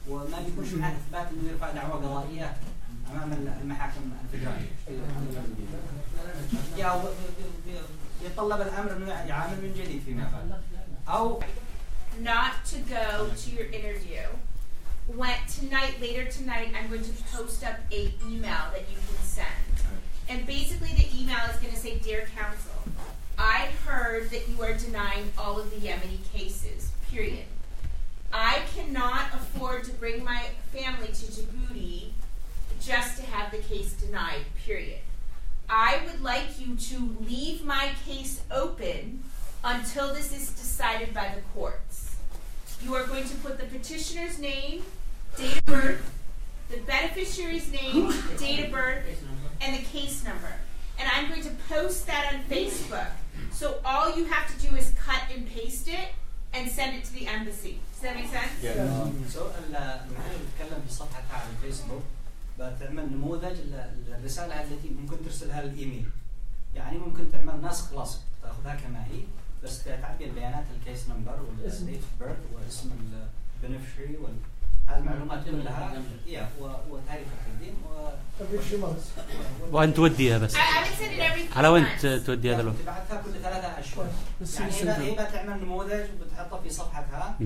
وما بيكونش معه إثبات إنه يرفع دعوى قضائية أمام المحاكم الفدرالية. يتطلب الأمر إنه يعامل من جديد فيما بعد. أو not to go to your interview. Later tonight, I'm going to post up an email that you can send. And basically the email is going to say, Dear Counsel, I heard that you are denying all of the Yemeni cases, period. I cannot afford to bring my family to Djibouti just to have the case denied, period. I would like you to leave my case open until this is decided by the courts. You are going to put the petitioner's name, date of birth, the beneficiary's name, date of birth, and the case number. And I'm going to post that on Facebook. So all you have to do is cut and paste it and send it to the embassy. Does that make sense? Yeah. So المحامي بتكلم في صفحتها على الفيسبوك بتعمل نموذج للرسالة التي ممكن ترسلها للإيميل. يعني ممكن تعمل نسخ لصق تأخذها كما هي بس تعبي البيانات الكيس نمبر والديت اوف بيرث واسم البنفشري هالمعلومات كلها وتاريخ التقديم وأنت توديها بس على وين تودي هذا الوقت؟ تبعتها كل 3 أشهر. يعني إذا تعمل نموذج وبتحطه في صفحتها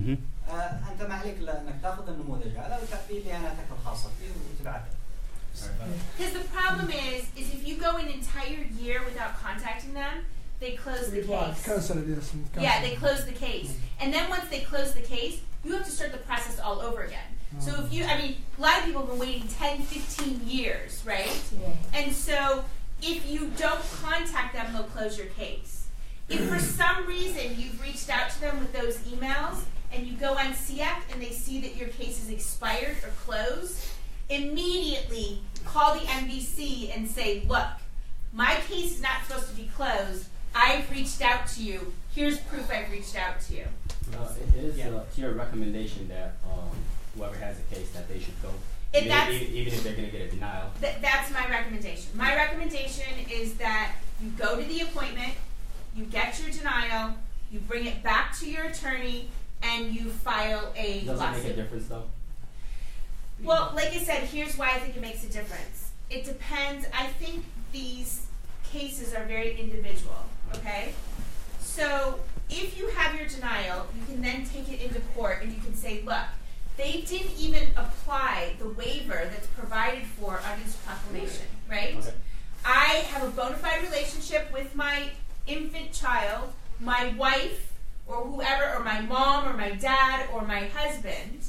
أنت ما عليك إنك تأخذ النموذج هذا وتعبي بياناتك الخاصة فيه وتبعتها. Because the problem is if you go an entire year without contacting them, they close the case. Yeah, they close the case. And then once they close the case, you have to start the process all over again. So if you, a lot of people have been waiting 10, 15 years, right? And so if you don't contact them, they'll close your case. If for some reason you've reached out to them with those emails and you go on SIAC and they see that your case is expired or closed, immediately call the NBC and say, look, my case is not supposed to be closed. I've reached out to you. Here's proof I've reached out to you. It is to your recommendation that whoever has a case that they should go, even if they're going to get a denial. That's my recommendation. My recommendation is that you go to the appointment, you get your denial, you bring it back to your attorney, and you file a lawsuit. Does it make a difference though? Well, like I said, here's why I think it makes a difference. It depends. I think these cases are very individual, okay? So if you have your denial, you can then take it into court and you can say, look, they didn't even apply the waiver that's provided for under this proclamation, right? Okay. I have a bona fide relationship with my infant child. my wife or whoever, or my mom or my dad or my husband,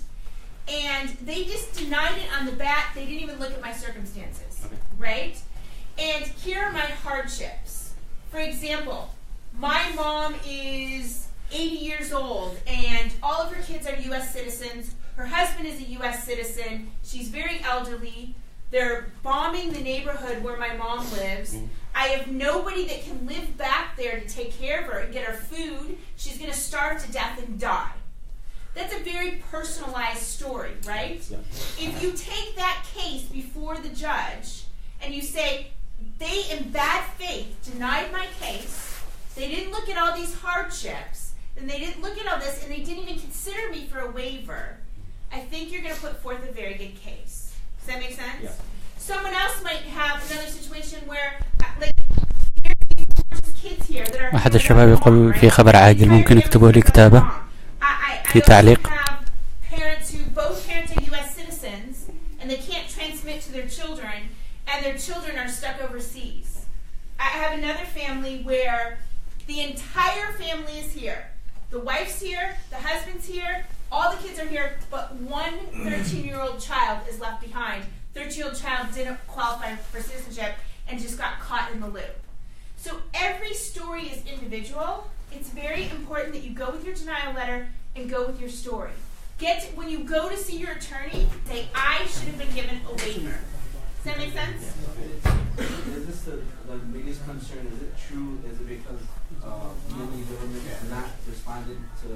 and they just denied it on the bat. They didn't even look at my circumstances, right? And here are my hardships. For example, my mom is 80 years old and all of her kids are U.S. citizens. Her husband is a U.S. citizen. She's very elderly. They're bombing the neighborhood where my mom lives. I have nobody that can live back there to take care of her and get her food. She's going to starve to death and die. That's a very personalized story, right? Yeah. If you take that case before the judge and you say, they in bad faith denied my case, they didn't look at all these hardships, and they didn't look at all this, and they didn't even consider me for a waiver, I think you're going to put forth a very good case. Does that make sense? Yeah. Someone else might have another situation where, like, there's kids here that are... أحد الشباب يقول في خبر عاجل ممكن يكتبوا لي كتابة في تعليق. Parents who both parents are U.S. citizens and they can't transmit to their children, and their children are stuck overseas. I have another family where the entire family is here. The wife's here, the husband's here, all the kids are here, but one 13-year-old child is left behind. 13-year-old child didn't qualify for citizenship and just got caught in the loop. So every story is individual. It's very important that you go with your denial letter and go with your story. When you go to see your attorney, say, I should have been given a waiver. Does that make sense? Is this the biggest concern? Is it true? Is it because the government has not responded to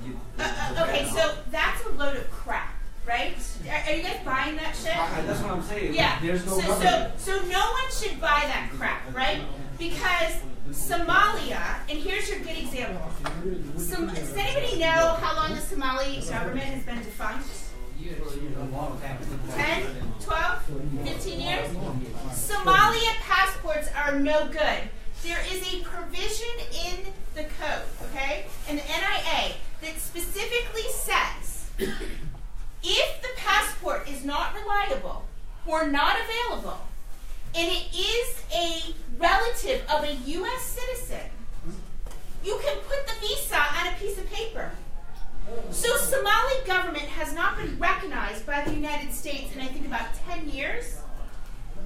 give... Okay, so that's a load of crap, right? Are you guys buying that shit? That's what I'm saying. Yeah. There's no government. So no one should buy that crap, right? Because Somalia, and here's your good example. Does anybody know how long the Somali government has been defunct? 10, 12, 15 years? Somalia passports are no good. There is a provision in the code, okay, in the NIA that specifically says if the passport is not reliable or not available, and it is a relative of a U.S. citizen, you can put the visa on a piece of paper. So Somali government has not been recognized by the United States in I think about 10 years.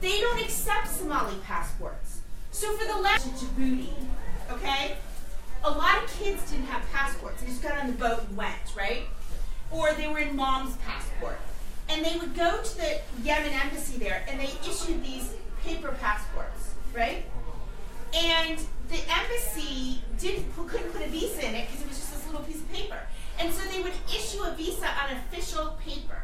They don't accept Somali passports. So for the last Djibouti, okay, a lot of kids didn't have passports. They just got on the boat and went, right? Or they were in mom's passport. And they would go to the Yemen embassy there and they issued these paper passports, right? And the embassy couldn't put a visa in it because it was just this little piece of paper. And so they would issue a visa on official paper.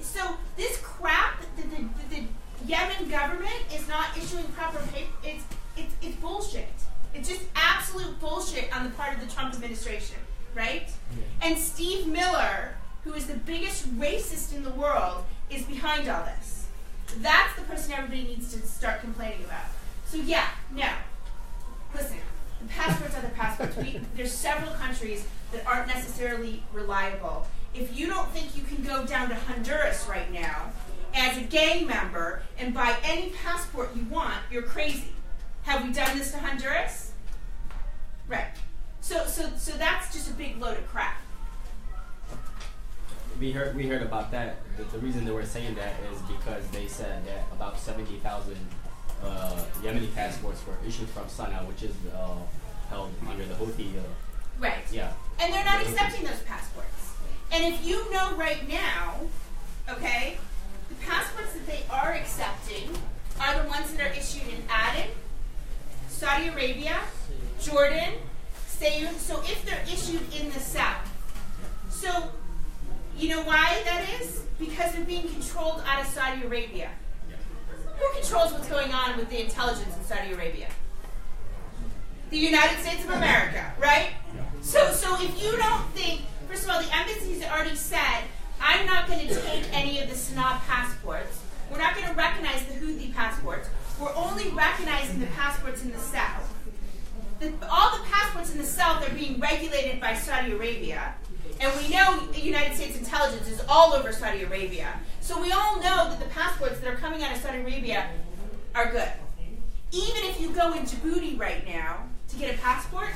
So this crap, the Yemen government is not issuing proper paper. It's bullshit. It's just absolute bullshit on the part of the Trump administration, right? Yeah. And Steve Miller, who is the biggest racist in the world, is behind all this. That's the person everybody needs to start complaining about. So yeah, no. Listen, the passports are the passports. There's several countries that aren't necessarily reliable. If you don't think you can go down to Honduras right now as a gang member and buy any passport you want, you're crazy. Have we done this to Honduras? Right. So that's just a big load of crap. We heard about that. The reason they were saying that is because they said that about 70,000 Yemeni passports were issued from Sana'a, which is held under the Houthi. Right. Yeah. And they're not accepting those passports. And if you know right now, okay, the passports that they are accepting are the ones that are issued in Aden, Saudi Arabia, Jordan, Sayun. So if they're issued in the south. So you know why that is? Because they're being controlled out of Saudi Arabia. Who controls what's going on with the intelligence in Saudi Arabia? The United States of America, right? So if you don't think, first of all, the embassies already said, I'm not going to take any of the Sana'a passports. We're not going to recognize the Houthi passports. We're only recognizing the passports in the south. All the passports in the south are being regulated by Saudi Arabia. And we know the United States intelligence is all over Saudi Arabia. So we all know that the passports that are coming out of Saudi Arabia are good. Even if you go in Djibouti right now to get a passport,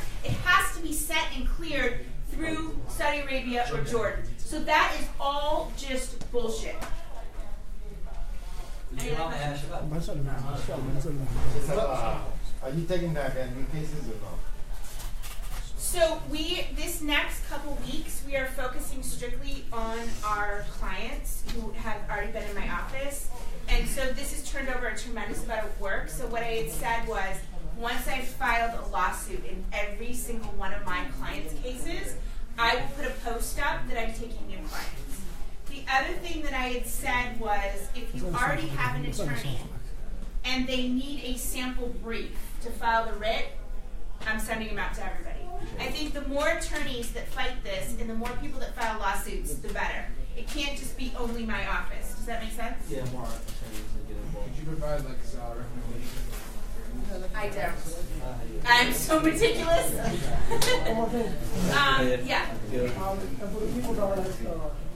cleared through Saudi Arabia or Jordan. So that is all just bullshit. Are you taking back any cases or not? So this next couple weeks, we are focusing strictly on our clients who have already been in my office. And so this has turned over a tremendous amount of work. So what I had said was, once I filed a lawsuit in every single one of my clients' cases, I will put a post up that I'm taking new clients. The other thing that I had said was, if you already have an attorney and they need a sample brief to file the writ, I'm sending them out to everybody. I think the more attorneys that fight this and the more people that file lawsuits, the better. It can't just be only my office. Does that make sense? Yeah, more attorneys that get involved. Could you provide like recommendations? I don't. I'm so meticulous. Yeah. And for the people that are like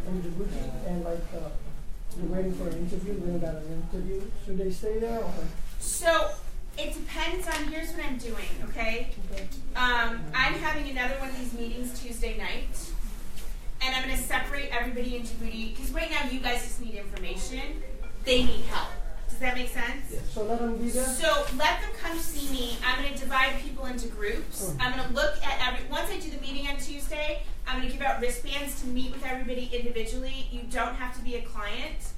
in Djibouti and like they're waiting for an interview, they got an interview, should they stay there or? So it depends on, here's what I'm doing, okay? I'm having another one of these meetings Tuesday night, and I'm going to separate everybody in Djibouti, because right now you guys just need information. They need help. Does that make sense? Yes. So let them be there? So let them come see me. I'm going to divide people into groups. I'm going to look at once I do the meeting on Tuesday, I'm going to give out wristbands to meet with everybody individually. You don't have to be a client.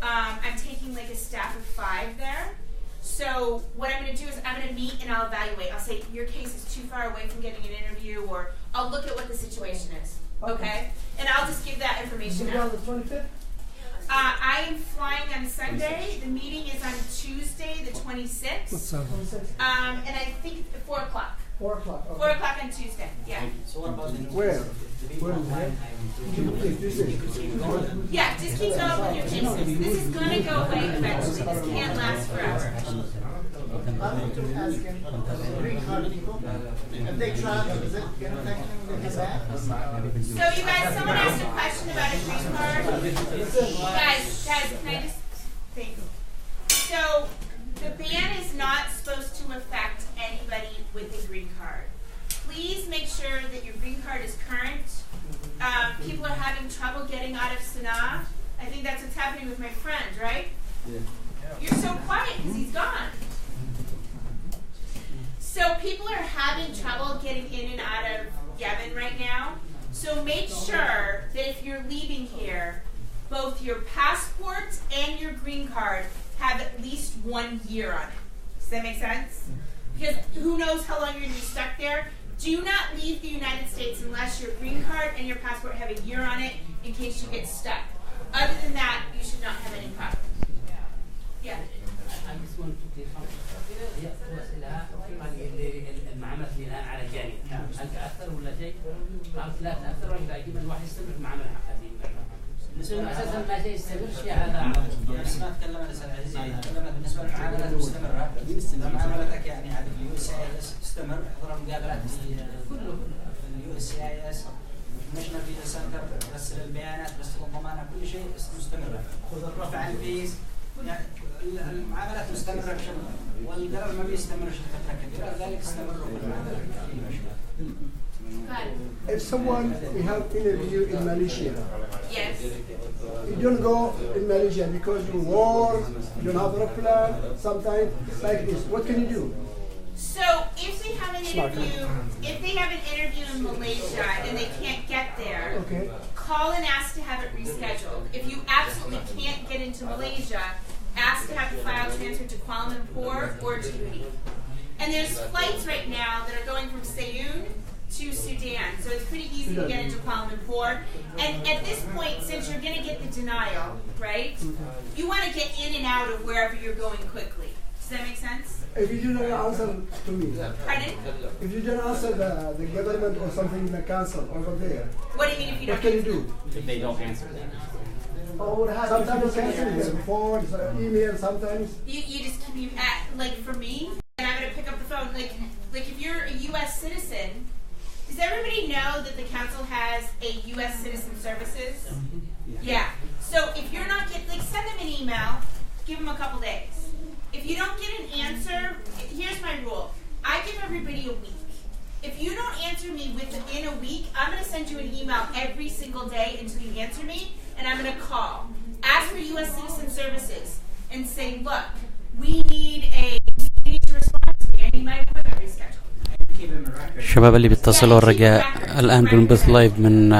I'm taking like a staff of 5 there. So what I'm going to do is I'm going to meet and I'll evaluate. I'll say your case is too far away from getting an interview, or I'll look at what the situation is. Okay? And I'll just give that information out. On the 25th? I am flying on Sunday. The meeting is on Tuesday, the 26th. And I think 4 o'clock. 4 o'clock. Okay. 4 o'clock on Tuesday. Yeah. So what about the Where? Yeah, just keep going with your cases. This is going to go away eventually. This can't last forever. I want to ask him, green card people, if they travel, is it going to affect them when they come back? So you guys, someone asked a question about a green card. Guys, can I just think? So the ban is not supposed to affect anybody with a green card. Please make sure that your green card is current. People are having trouble getting out of Sanaa. I think that's what's happening with my friend, right? Yeah. You're so quiet because he's gone. So people are having trouble getting in and out of Yemen right now. So make sure that if you're leaving here, both your passport and your green card have at least 1 year on it. Does that make sense? Because who knows how long you're going to be stuck there. Do not leave the United States unless your green card and your passport have a year on it in case you get stuck. Other than that, you should not have any problems. Yeah. I just want to clarify. هي أسئلة المعاملات اللي الآن على الجانب هل تأثر ولا شيء؟ قالت لا تأثر ولا يجب أن الواحد يستمر في المعاملة حقتي. أساسا ما شيء يستمر شيء هذا. بس ما تكلم الأستاذ عزيز، تكلم بالنسبة للمعاملات المستمرة. معاملتك يعني عاد في اليو اس اي اس تستمر، احضر مقابلات في اليو اس اي اس، ناشونال فيزا سنتر، رسل البيانات، رسل الضمانة، كل شيء مستمرة. خذ الرفع الفيز، يعني المعاملات مستمرة بشكل، والقرار ما بيستمر فترة كبيرة، لذلك استمروا في المعاملات. If someone we have interview in Malaysia, yes, you don't go in Malaysia because you war, you don't have a plan. Sometimes like this, what can you do? So if they have an interview in Malaysia and they can't get there, okay, call and ask to have it rescheduled. If you absolutely can't get into Malaysia, ask to have the file transferred to Kuala Lumpur or Djibouti. And there's flights right now that are going from Seoul to Sudan, so it's pretty easy to get into Kuala Lumpur. And at this point, since you're going to get the denial, right, you want to get in and out of wherever you're going quickly. Does that make sense? If you don't answer to me, pardon? If you don't answer the government or something in the council over there, what do you mean if you don't? What can you do? If they don't answer that. Sometimes you cancel the phone, email. Sometimes you just keep like for me, and I'm gonna pick up the phone. Like if you're a U.S. citizen. Does everybody know that the council has a U.S. Citizen Services? Yeah. So if you're not getting, send them an email, give them a couple days. If you don't get an answer, here's my rule. I give everybody a week. If you don't answer me within a week, I'm going to send you an email every single day until you answer me, and I'm going to call. Ask for U.S. Citizen Services and say, look, we need to respond to me. I need my appointment rescheduled. الشباب اللي بيتصلوا الرجاء الآن بنبث لايف من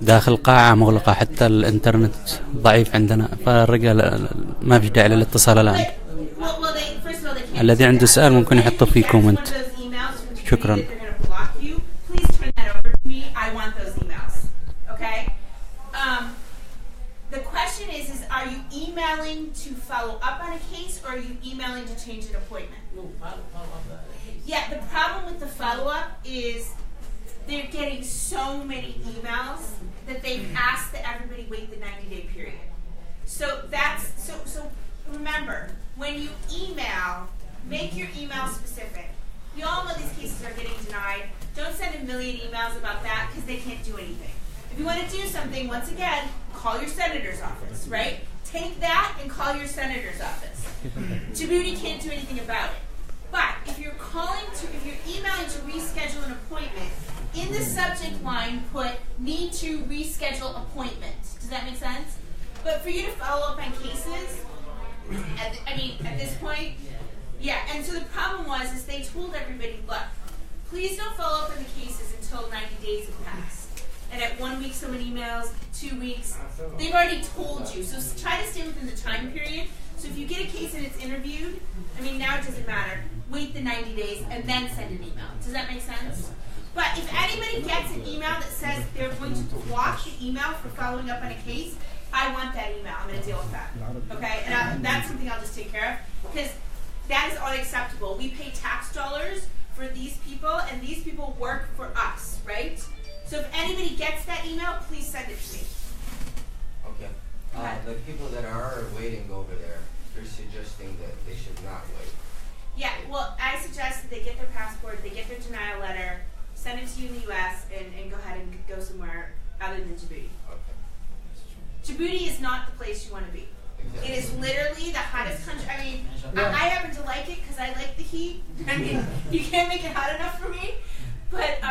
داخل قاعة مغلقة، حتى الإنترنت ضعيف عندنا، فالرجاء ما فيش داعي للاتصال الآن. الذي عنده سؤال ممكن يحطه في كومنت. شكرا. The question is are you emailing to follow up on a case, or are you emailing to change an appointment? No, follow up. Yeah, the problem with the follow-up is they're getting so many emails that they've asked that everybody wait the 90-day period. So remember, when you email, make your email specific. We all know these cases are getting denied. Don't send a million emails about that because they can't do anything. If you want to do something, once again, call your senator's office, right? Take that and call your senator's office. Djibouti can't do anything about it. But if you're emailing to reschedule an appointment, in the subject line put need to reschedule appointment. Does that make sense? But for you to follow up on cases, at this point, yeah. And so the problem is they told everybody, look, please don't follow up on the cases until 90 days have passed. And at 1 week, so many emails, 2 weeks. They've already told you. So try to stay within the time period. So if you get a case and it's interviewed, now it doesn't matter. Wait the 90 days and then send an email. Does that make sense? But if anybody gets an email that says they're going to block the email for following up on a case, I want that email. I'm going to deal with that. Okay? And that's something I'll just take care of, because that is unacceptable. We pay tax dollars for these people, and these people work for us, right? So if anybody gets that email, please send it to me. Okay. The people that are waiting over there, you're suggesting that they should not wait. Yeah, well, I suggest that they get their passport, they get their denial letter, send it to you in the U.S., and go ahead and go somewhere other than Djibouti. Okay. Djibouti is not the place you want to be. Exactly. It is literally the hottest country. I happen to like it because I like the heat. You can't make it hot enough for me. But,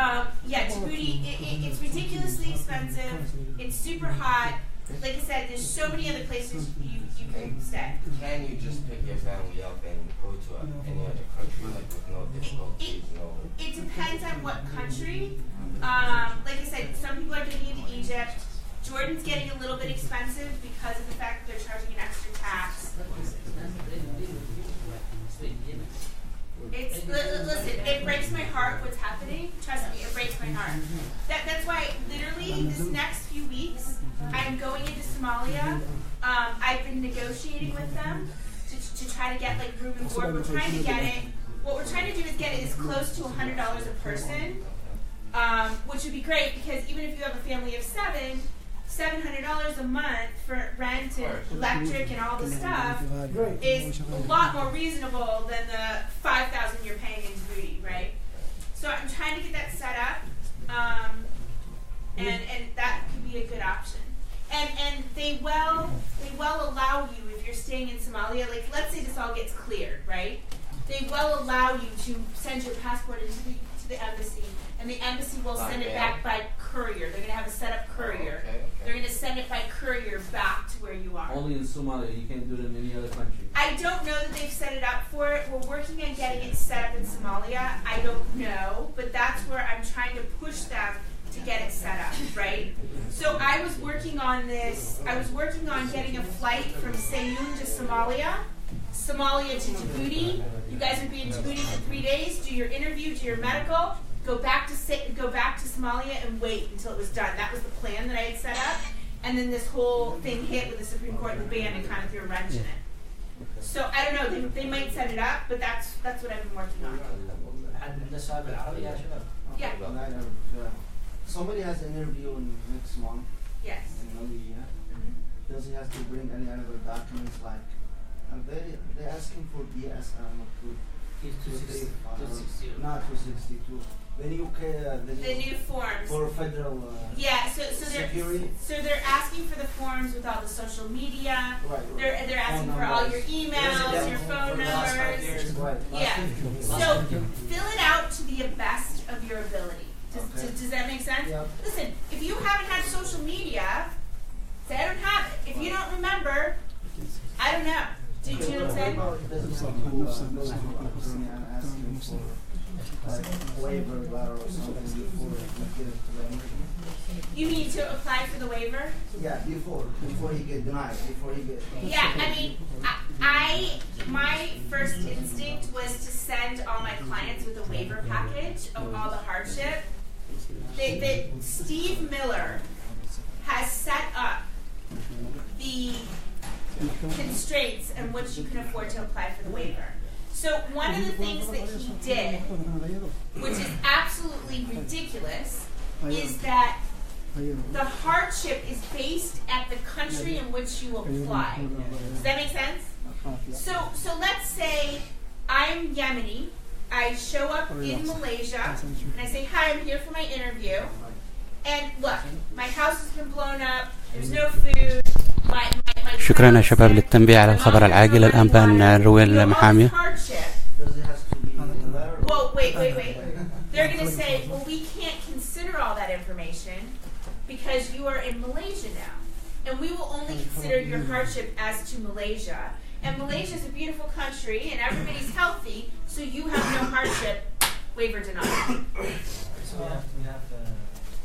Djibouti, it's ridiculously expensive. It's super hot. Like I said, there's so many other places you can stay. Can you just pick your family up and go to any other country, like with no difficulties? It depends on what country. Like I said, some people are getting into Egypt. Jordan's getting a little bit expensive because of the fact that they're charging an extra tax. Listen, it breaks my heart what's happening. Trust me, it breaks my heart. That's why literally this next few weeks, I'm going into Somalia. I've been negotiating with them to try to get room and board. We're trying to get it. What we're trying to do is get it as close to $100 a person, which would be great, because even if you have a family of $700 a month for rent and electric and all the stuff is a lot more reasonable than the $5,000 you're paying in Djibouti, right? So I'm trying to get that set up, and that could be a good option. And they will allow you, if you're staying in Somalia, let's say this all gets cleared, right? They will allow you to send your passport into the embassy, and the embassy will send it back by courier. They're going to have a set-up courier. Okay. They're going to send it by courier back to where you are. Only in Somalia. You can't do it in any other country. I don't know that they've set it up for it. We're working on getting it set up in Somalia. I don't know, but that's where I'm trying to push them to get it set up, right? So I was working on this. I was working on getting a flight from Seymour to Somalia to Djibouti. You guys would be in Djibouti for 3 days, do your interview, do your medical, go back to Somalia and wait until it was done. That was the plan that I had set up. And then this whole thing hit with the Supreme Court and the ban and kind of threw a wrench in it. So I don't know, they might set it up, but that's what I've been working on. Yeah. Somebody has an interview next month. Yes. In Malaysia. Does he have to bring any other documents they're asking for DSM approved? 262. Not 262. The new the new forms for federal. So they're asking for the forms with all the social media. Right. They're asking for all your emails, your phone numbers. Yeah. So fill it out to the best of your ability. Does that make sense? Yeah. Listen, if you haven't had social media, say I don't have it. If you don't remember, I don't know. Do you know what I'm saying? Waiver letter or something before we give it to them. You mean to apply for the waiver? Yeah, before he get denied, before he get. Yeah, I mean, my first instinct was to send all my clients with a waiver package of all the hardship. Steve Miller has set up the constraints in which you can afford to apply for the waiver. So one of the things that he did, which is absolutely ridiculous, is that the hardship is based at the country in which you apply. Does that make sense? So let's say I'm Yemeni, I show up in Malaysia, and I say, hi, I'm here for my interview, and look, my house has been blown up, there's no food, my شكرا يا شباب للتنبيه على الخبر العاجل. الآن بنروي المحامية. Well, wait. They're going to say, well, we can't consider all that information because you are in Malaysia now. And we will only consider your hardship as to Malaysia. And Malaysia is a beautiful country and everybody's healthy, so you have no hardship. Waiver denied. So we have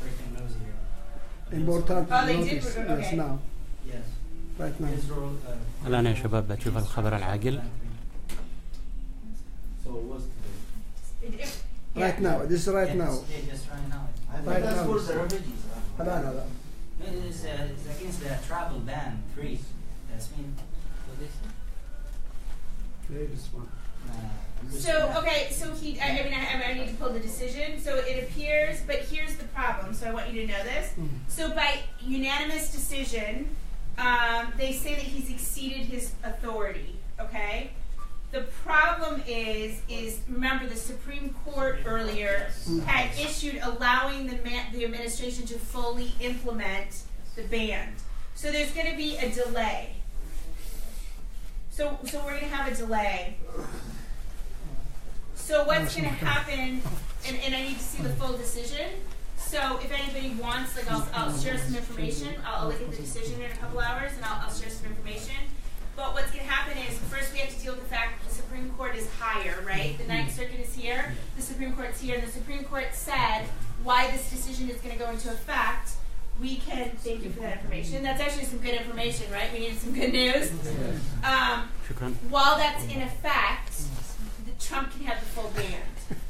breaking news here. Important Oh, they did? notice. Okay. Yes, now. Yes. Right now. Israel, الآن يا شباب بتشوف الخبر العاجل. So it was today. Right now. This is right now. Yeah, just right now. I think that's for the refugees. هلا. It's against the travel ban, free. That's mean. So I need to pull the decision. So it appears, but here's the problem. So I want you to know this. So by unanimous decision, they say that he's exceeded his authority. Okay. The problem is remember the Supreme Court earlier had issued allowing the administration to fully implement the ban. So there's going to be a delay. So we're going to have a delay. So what's going to happen, and I need to see the full decision. So if anybody wants, like I'll share some information. I'll look at the decision in a couple hours, and I'll share some information. But what's going to happen is, first we have to deal with the fact that the Supreme Court is higher, right? The Ninth Circuit is here, the Supreme Court's here, and the Supreme Court said why this decision is going to go into effect. We can, thank you for that information. That's actually some good information, right? We needed some good news. While that's in effect, Trump can have the full ban.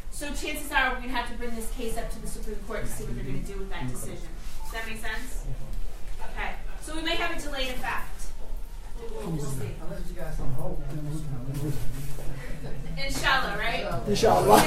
So chances are we're going to have to bring this case up to the Supreme Court to see what they're going to do with that decision. Does that make sense? Okay. So we may have a delayed effect. We'll see. Inshallah, right? Inshallah.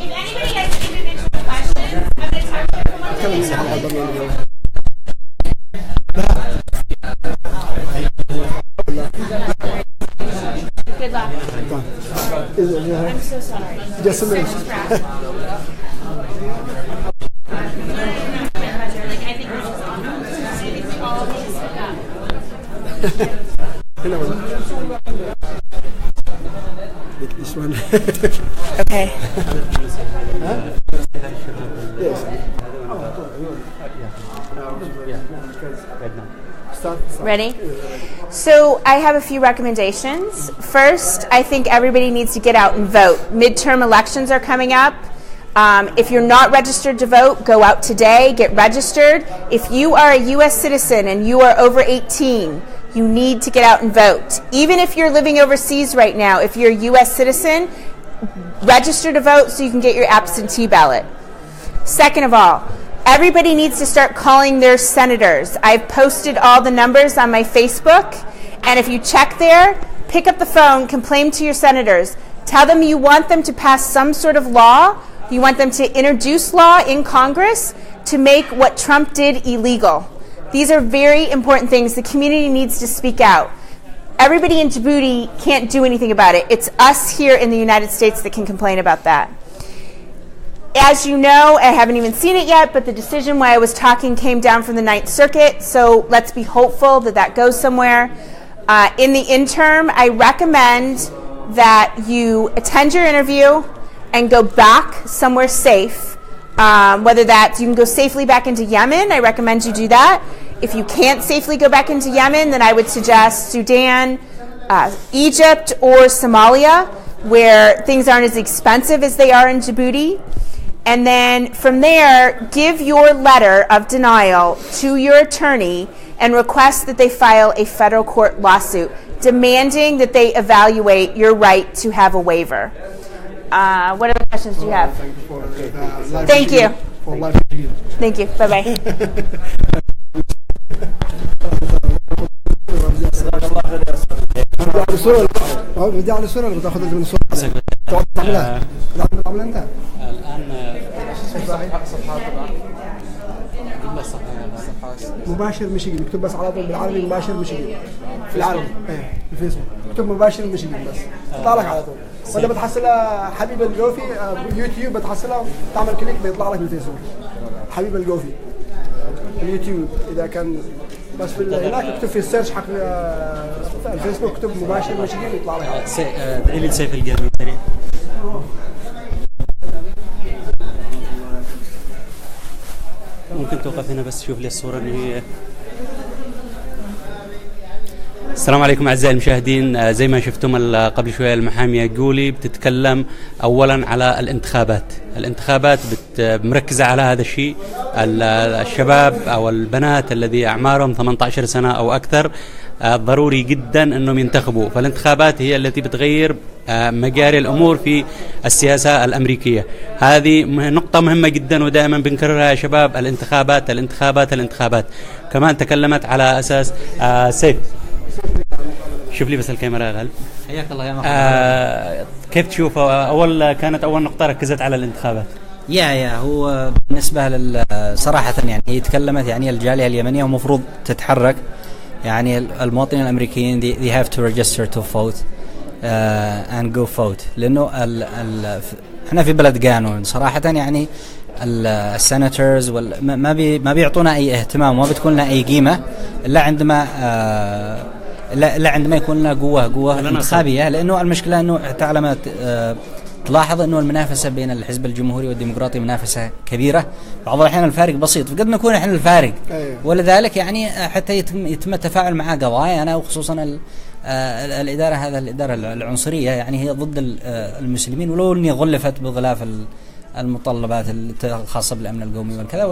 If anybody has individual questions, I'm going to talk to everyone. Good luck. I'm so sorry. Just a minute. I think this is awesome. I think we all need to sit up. This one. Okay. Yes. Ready? So I have a few recommendations. First, I think everybody needs to get out and vote. Midterm elections are coming up. If you're not registered to vote, go out today, get registered. If you are a U.S. citizen and you are over 18, you need to get out and vote. Even if you're living overseas right now, if you're a U.S. citizen, register to vote so you can get your absentee ballot. Second of all, everybody needs to start calling their senators. I've posted all the numbers on my Facebook, and if you check there, pick up the phone, complain to your senators. Tell them you want them to pass some sort of law. You want them to introduce law in Congress to make what Trump did illegal. These are very important things. The community needs to speak out. Everybody in Djibouti can't do anything about it. It's us here in the United States that can complain about that. As you know, I haven't even seen it yet, but the decision while I was talking came down from the Ninth Circuit, so let's be hopeful that that goes somewhere. In the interim, I recommend that you attend your interview and go back somewhere safe. Whether that's you can go safely back into Yemen, I recommend you do that. If you can't safely go back into Yemen, then I would suggest Sudan, Egypt, or Somalia, where things aren't as expensive as they are in Djibouti. And then from there, give your letter of denial to your attorney and request that they file a federal court lawsuit demanding that they evaluate your right to have a waiver. What other questions do you have? Thank you. Thank you. Bye-bye. مباشر ميشيغان اكتب بس على طول بالعربي مباشر ميشيغان في العربي ايه في الفيسبوك اكتب مباشر ميشيغان بس يطلع لك على طول ولا بتحصلها حبيب الجوفي باليوتيوب بتحصلها تعمل كليك بيطلع لك بالفيسبوك حبيب الجوفي اليوتيوب اذا كان بس هناك اكتب في السيرش حق الفيسبوك اكتب مباشر ميشيغان يطلع لك دليل سيف القرمي سريع ممكن توقف هنا بس شوف لي الصورة اللي هي. السلام عليكم أعزائي المشاهدين. زي ما شفتم قبل شوية المحامية جولي بتتكلم أولا على الانتخابات مركزة على هذا الشيء. الشباب أو البنات الذي أعمارهم 18 سنة أو أكثر ضروري جدا أنهم ينتخبوا. فالانتخابات هي التي بتغير مجاري الأمور في السياسة الأمريكية. هذه نقطة مهمة جدا ودائما بنكررها يا شباب. الانتخابات الانتخابات الانتخابات. كمان تكلمت على أساس سيف شوف لي بس الكاميرا يا غالب. حياك الله يا محمد. كيف تشوف كانت أول نقطة ركزت على الانتخابات؟ هو بالنسبة صراحة يعني هي تكلمت يعني الجالية اليمنية ومفروض تتحرك. يعني المواطنين الأمريكيين they have to register to vote and go vote لأنه احنا في بلد قانون صراحة. يعني السيناتورز ما بيعطونا أي اهتمام وما بتكون لنا أي قيمة إلا عندما يكون لنا قوة انتخابية. لأنه المشكلة أنه تعلم تلاحظ أنه المنافسة بين الحزب الجمهوري والديمقراطي منافسة كبيرة. بعض الأحيان الفارق بسيط فقد نكون إحنا الفارق. ولذلك يعني حتى يتم التفاعل مع قضايا وخصوصا الإدارة العنصرية يعني هي ضد المسلمين ولو أني غلفت بغلاف المتطلبات الخاصة بالأمن القومي والكذا.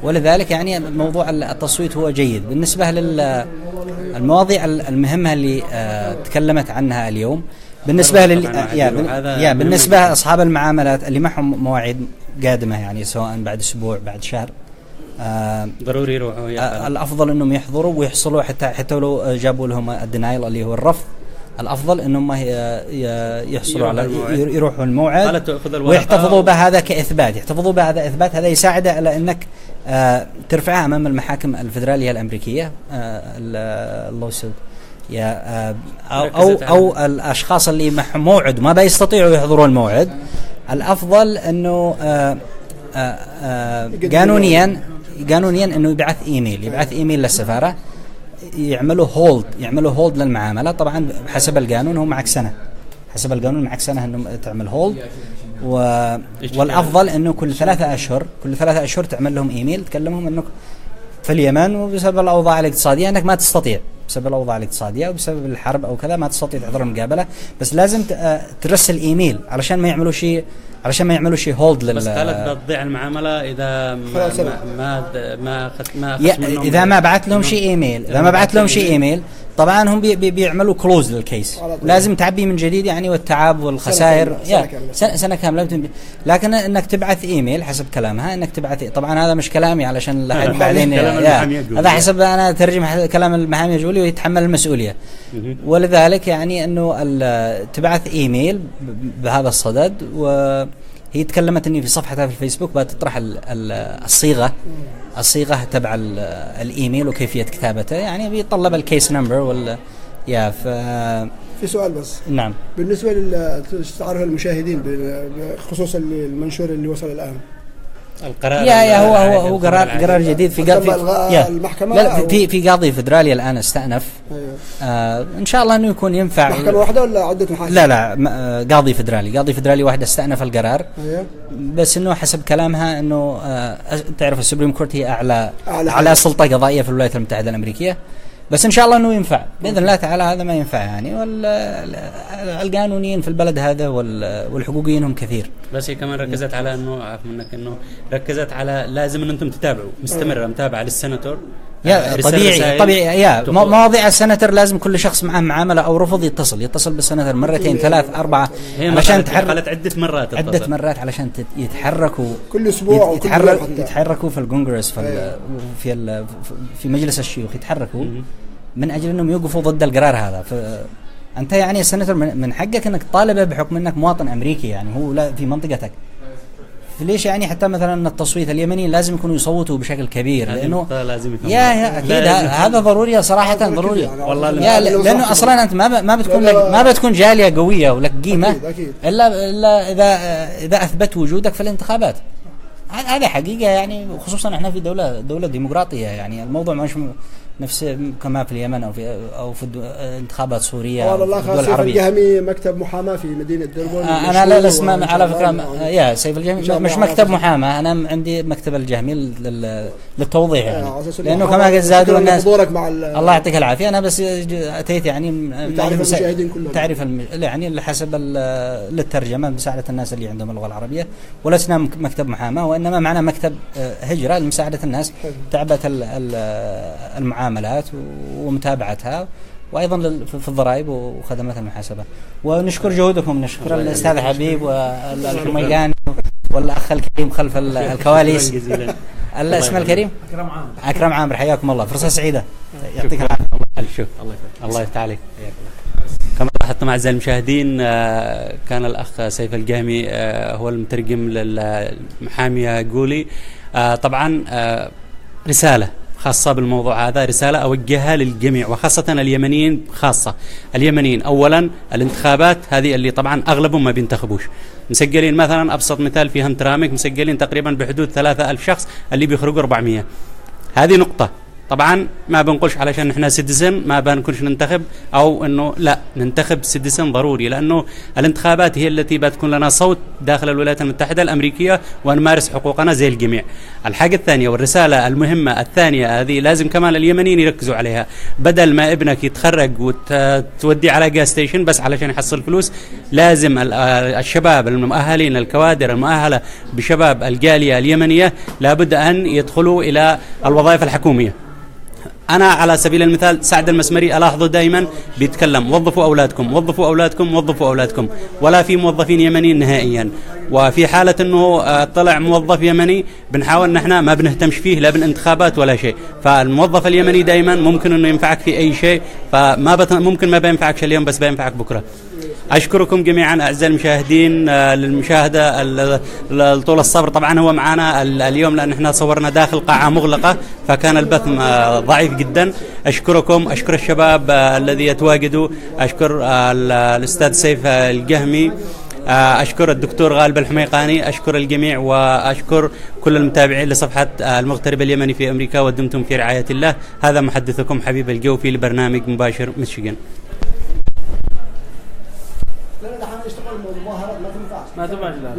ولذلك يعني موضوع التصويت هو جيد. بالنسبة للمواضيع المهمة اللي تكلمت عنها اليوم بالنسبة بالنسبة أصحاب المعاملات اللي معهم مواعيد قادمة يعني سواء بعد أسبوع بعد شهر ضروري يروحوا. الأفضل أنهم يحضروا ويحصلوا حتى لو جابوا لهم الدنايل اللي هو الرفض. الأفضل أنهم يحصلوا على يروحوا الموعد ويحتفظوا بهذا كإثبات. يحتفظوا بهذا إثبات. هذا يساعد على أنك ترفعها أمام المحاكم الفدرالية الأمريكية اللوسود أو الأشخاص اللي معهم موعد ما بيستطيعوا يحضروا الموعد. الأفضل أنه قانونيا أنه يبعث إيميل للسفارة يعملوا هولد للمعاملة. طبعا حسب القانون هو معك سنة. حسب القانون معك سنة أنه تعمل هولد. والأفضل أنه كل 3 أشهر تعمل لهم إيميل تكلمهم أنه في اليمن، وبسبب الأوضاع الاقتصادية أنك ما تستطيع، بسبب الأوضاع الاقتصادية أو بسبب الحرب أو كذا ما تستطيع تحضر المقابلة، بس لازم ترسل إيميل علشان ما يعملوا شيء، علشان ما يعملوا شيء هولد بس قالت بتضيع المعاملة إذا ما إذا ما بعت لهم شيء إيميل، إذا ما بعت لهم شيء إيميل طبعا هم بيعملوا كلوز للكيس، لازم تعبي من جديد يعني، والتعب والخسائر سنة كاملة. لكن انك تبعث ايميل حسب كلامها، انك تبعث، طبعا هذا مش كلامي علشان لحد بعدين، هذا حسب انا ترجم كلام المحامية جولي ويتحمل المسؤولية، ولذلك يعني انه تبعث ايميل بهذا الصدد. وهي تكلمت اني في صفحتها في الفيسبوك بتطرح الصيغة تبع الايميل وكيفية كتابته، يعني بيطلب الكيس نمبر في سؤال بس. نعم. بالنسبة تعرف المشاهدين بخصوص المنشور اللي وصل الآن، القرار هو قرار جديد في المحكمة، لا في قاضي فدرالي الآن استأنف. إن شاء الله إنه يكون ينفع. محكمة واحدة ولا عدة محاكم؟ لا قاضي فدرالي واحد استأنف القرار. بس إنه حسب كلامها إنه تعرف السوبريم كورت هي أعلى سلطة قضائية في الولايات المتحدة الأمريكية، بس إن شاء الله إنه ينفع بإذن الله تعالى. هذا ما ينفع يعني، والقانونيين في البلد هذا والحقوقيين هم كثير. بس هي كمان ركزت على إنه عارف منك إنه ركزت على لازم إن أنتم تتابعوا مستمرة متابعة للسيناتور. طبيعي مواضيع السناتر لازم كل شخص معه معاملة أو رفض يتصل بالسناتر مرتين 3 4 علشان تحرك عدة مرات علشان يتحركوا كل أسبوع، يتحركوا في الكونغرس في مجلس الشيوخ، يتحركوا من أجل أنهم يوقفوا ضد القرار هذا. أنت يعني السناتر من حقك أنك طالبه بحكم أنك مواطن أمريكي، يعني هو لا في منطقتك. ليش يعني حتى مثلا التصويت اليمنيين لازم يكونوا يصوتوا بشكل كبير، لانه يا اكيد هذا ضروري صراحه، ضروري والله، لانه اصلا انت ما بتكون جاليه قويه ولك قيمه الا اذا اثبت وجودك في الانتخابات. هذا حقيقه يعني، خصوصا احنا في دوله ديمقراطيه، يعني الموضوع مش نفس كما في اليمن او في انتخابات سوريا والله الدول العربيه. الجهمي مكتب محاماه في مدينه دربون. انا لا اسمع على فكره يا سيف الجهمي مش مكتب محاماه، انا عندي مكتب الجهمي للتوضيح يعني، لانه كما قد زادوا الناس. الله يعطيك العافيه. انا بس اتيت يعني تعرف يعني حسب للترجمه مساعده الناس اللي عندهم اللغه العربيه، ولسنا مكتب محاماه، وانما معنا مكتب هجره لمساعده الناس تعبئه المعاملات ومتابعتها، وايضا في الضرائب وخدمات المحاسبه. ونشكر جهودكم، نشكر الاستاذ حبيب والحميقاني والاخ الكريم خلف الكواليس. الاسم الكريم اكرم عامر، حياكم الله، فرصه سعيده، يعطيك العافيه. الله يفتح عليك. كما لاحظتم اعزائي المشاهدين، كان الاخ سيف الجهمي هو المترجم للمحامية جولي. طبعا رساله خاصة بالموضوع هذا، رسالة أوجهها للجميع وخاصة اليمنيين، خاصة اليمنيين. أولا الانتخابات هذه اللي طبعا أغلبهم ما بينتخبوش، مسجلين مثلا أبسط مثال في هنترامك مسجلين تقريبا بحدود 3000 شخص، اللي بيخرجوا 400. هذه نقطة. طبعا ما بنقولش علشان احنا سيتيزن ما بنكونش ننتخب، او انه لا ننتخب سيتيزن ضروري، لانه الانتخابات هي التي بتكون لنا صوت داخل الولايات المتحدة الامريكية ونمارس حقوقنا زي الجميع. الحاجة الثانية والرسالة المهمة الثانية هذه لازم كمان اليمنيين يركزوا عليها، بدل ما ابنك يتخرج وتوديه على جاز ستيشن بس علشان يحصل فلوس، لازم الشباب المؤهلين الكوادر المؤهلة بشباب الجالية اليمنية لابد ان يدخلوا الى الوظائف الحكومية. أنا على سبيل المثال سعد المسمري ألاحظه دائما بيتكلم وظفوا أولادكم وظفوا أولادكم وظفوا أولادكم، ولا في موظفين يمنيين نهائيا. وفي حالة أنه طلع موظف يمني بنحاول نحن ما بنهتمش فيه لا بالانتخابات ولا شيء. فالموظف اليمني دائما ممكن أنه ينفعك في أي شيء، ممكن ما بينفعكش اليوم بس بينفعك بكرة. أشكركم جميعا أعزائي المشاهدين للمشاهدة لطول الصبر. طبعا هو معنا اليوم لأن احنا صورنا داخل قاعة مغلقة فكان البث ضعيف جدا. أشكركم، أشكر الشباب الذي يتواجدوا، أشكر الأستاذ سيف الجهمي، أشكر الدكتور غالب الحميقاني، أشكر الجميع، وأشكر كل المتابعين لصفحة المغترب اليمني في أمريكا، ودمتم في رعاية الله. هذا محدثكم حبيب الجوفي لبرنامج مباشر متشجن. لا ده حنشتغل مظاهرات ما تنفعش.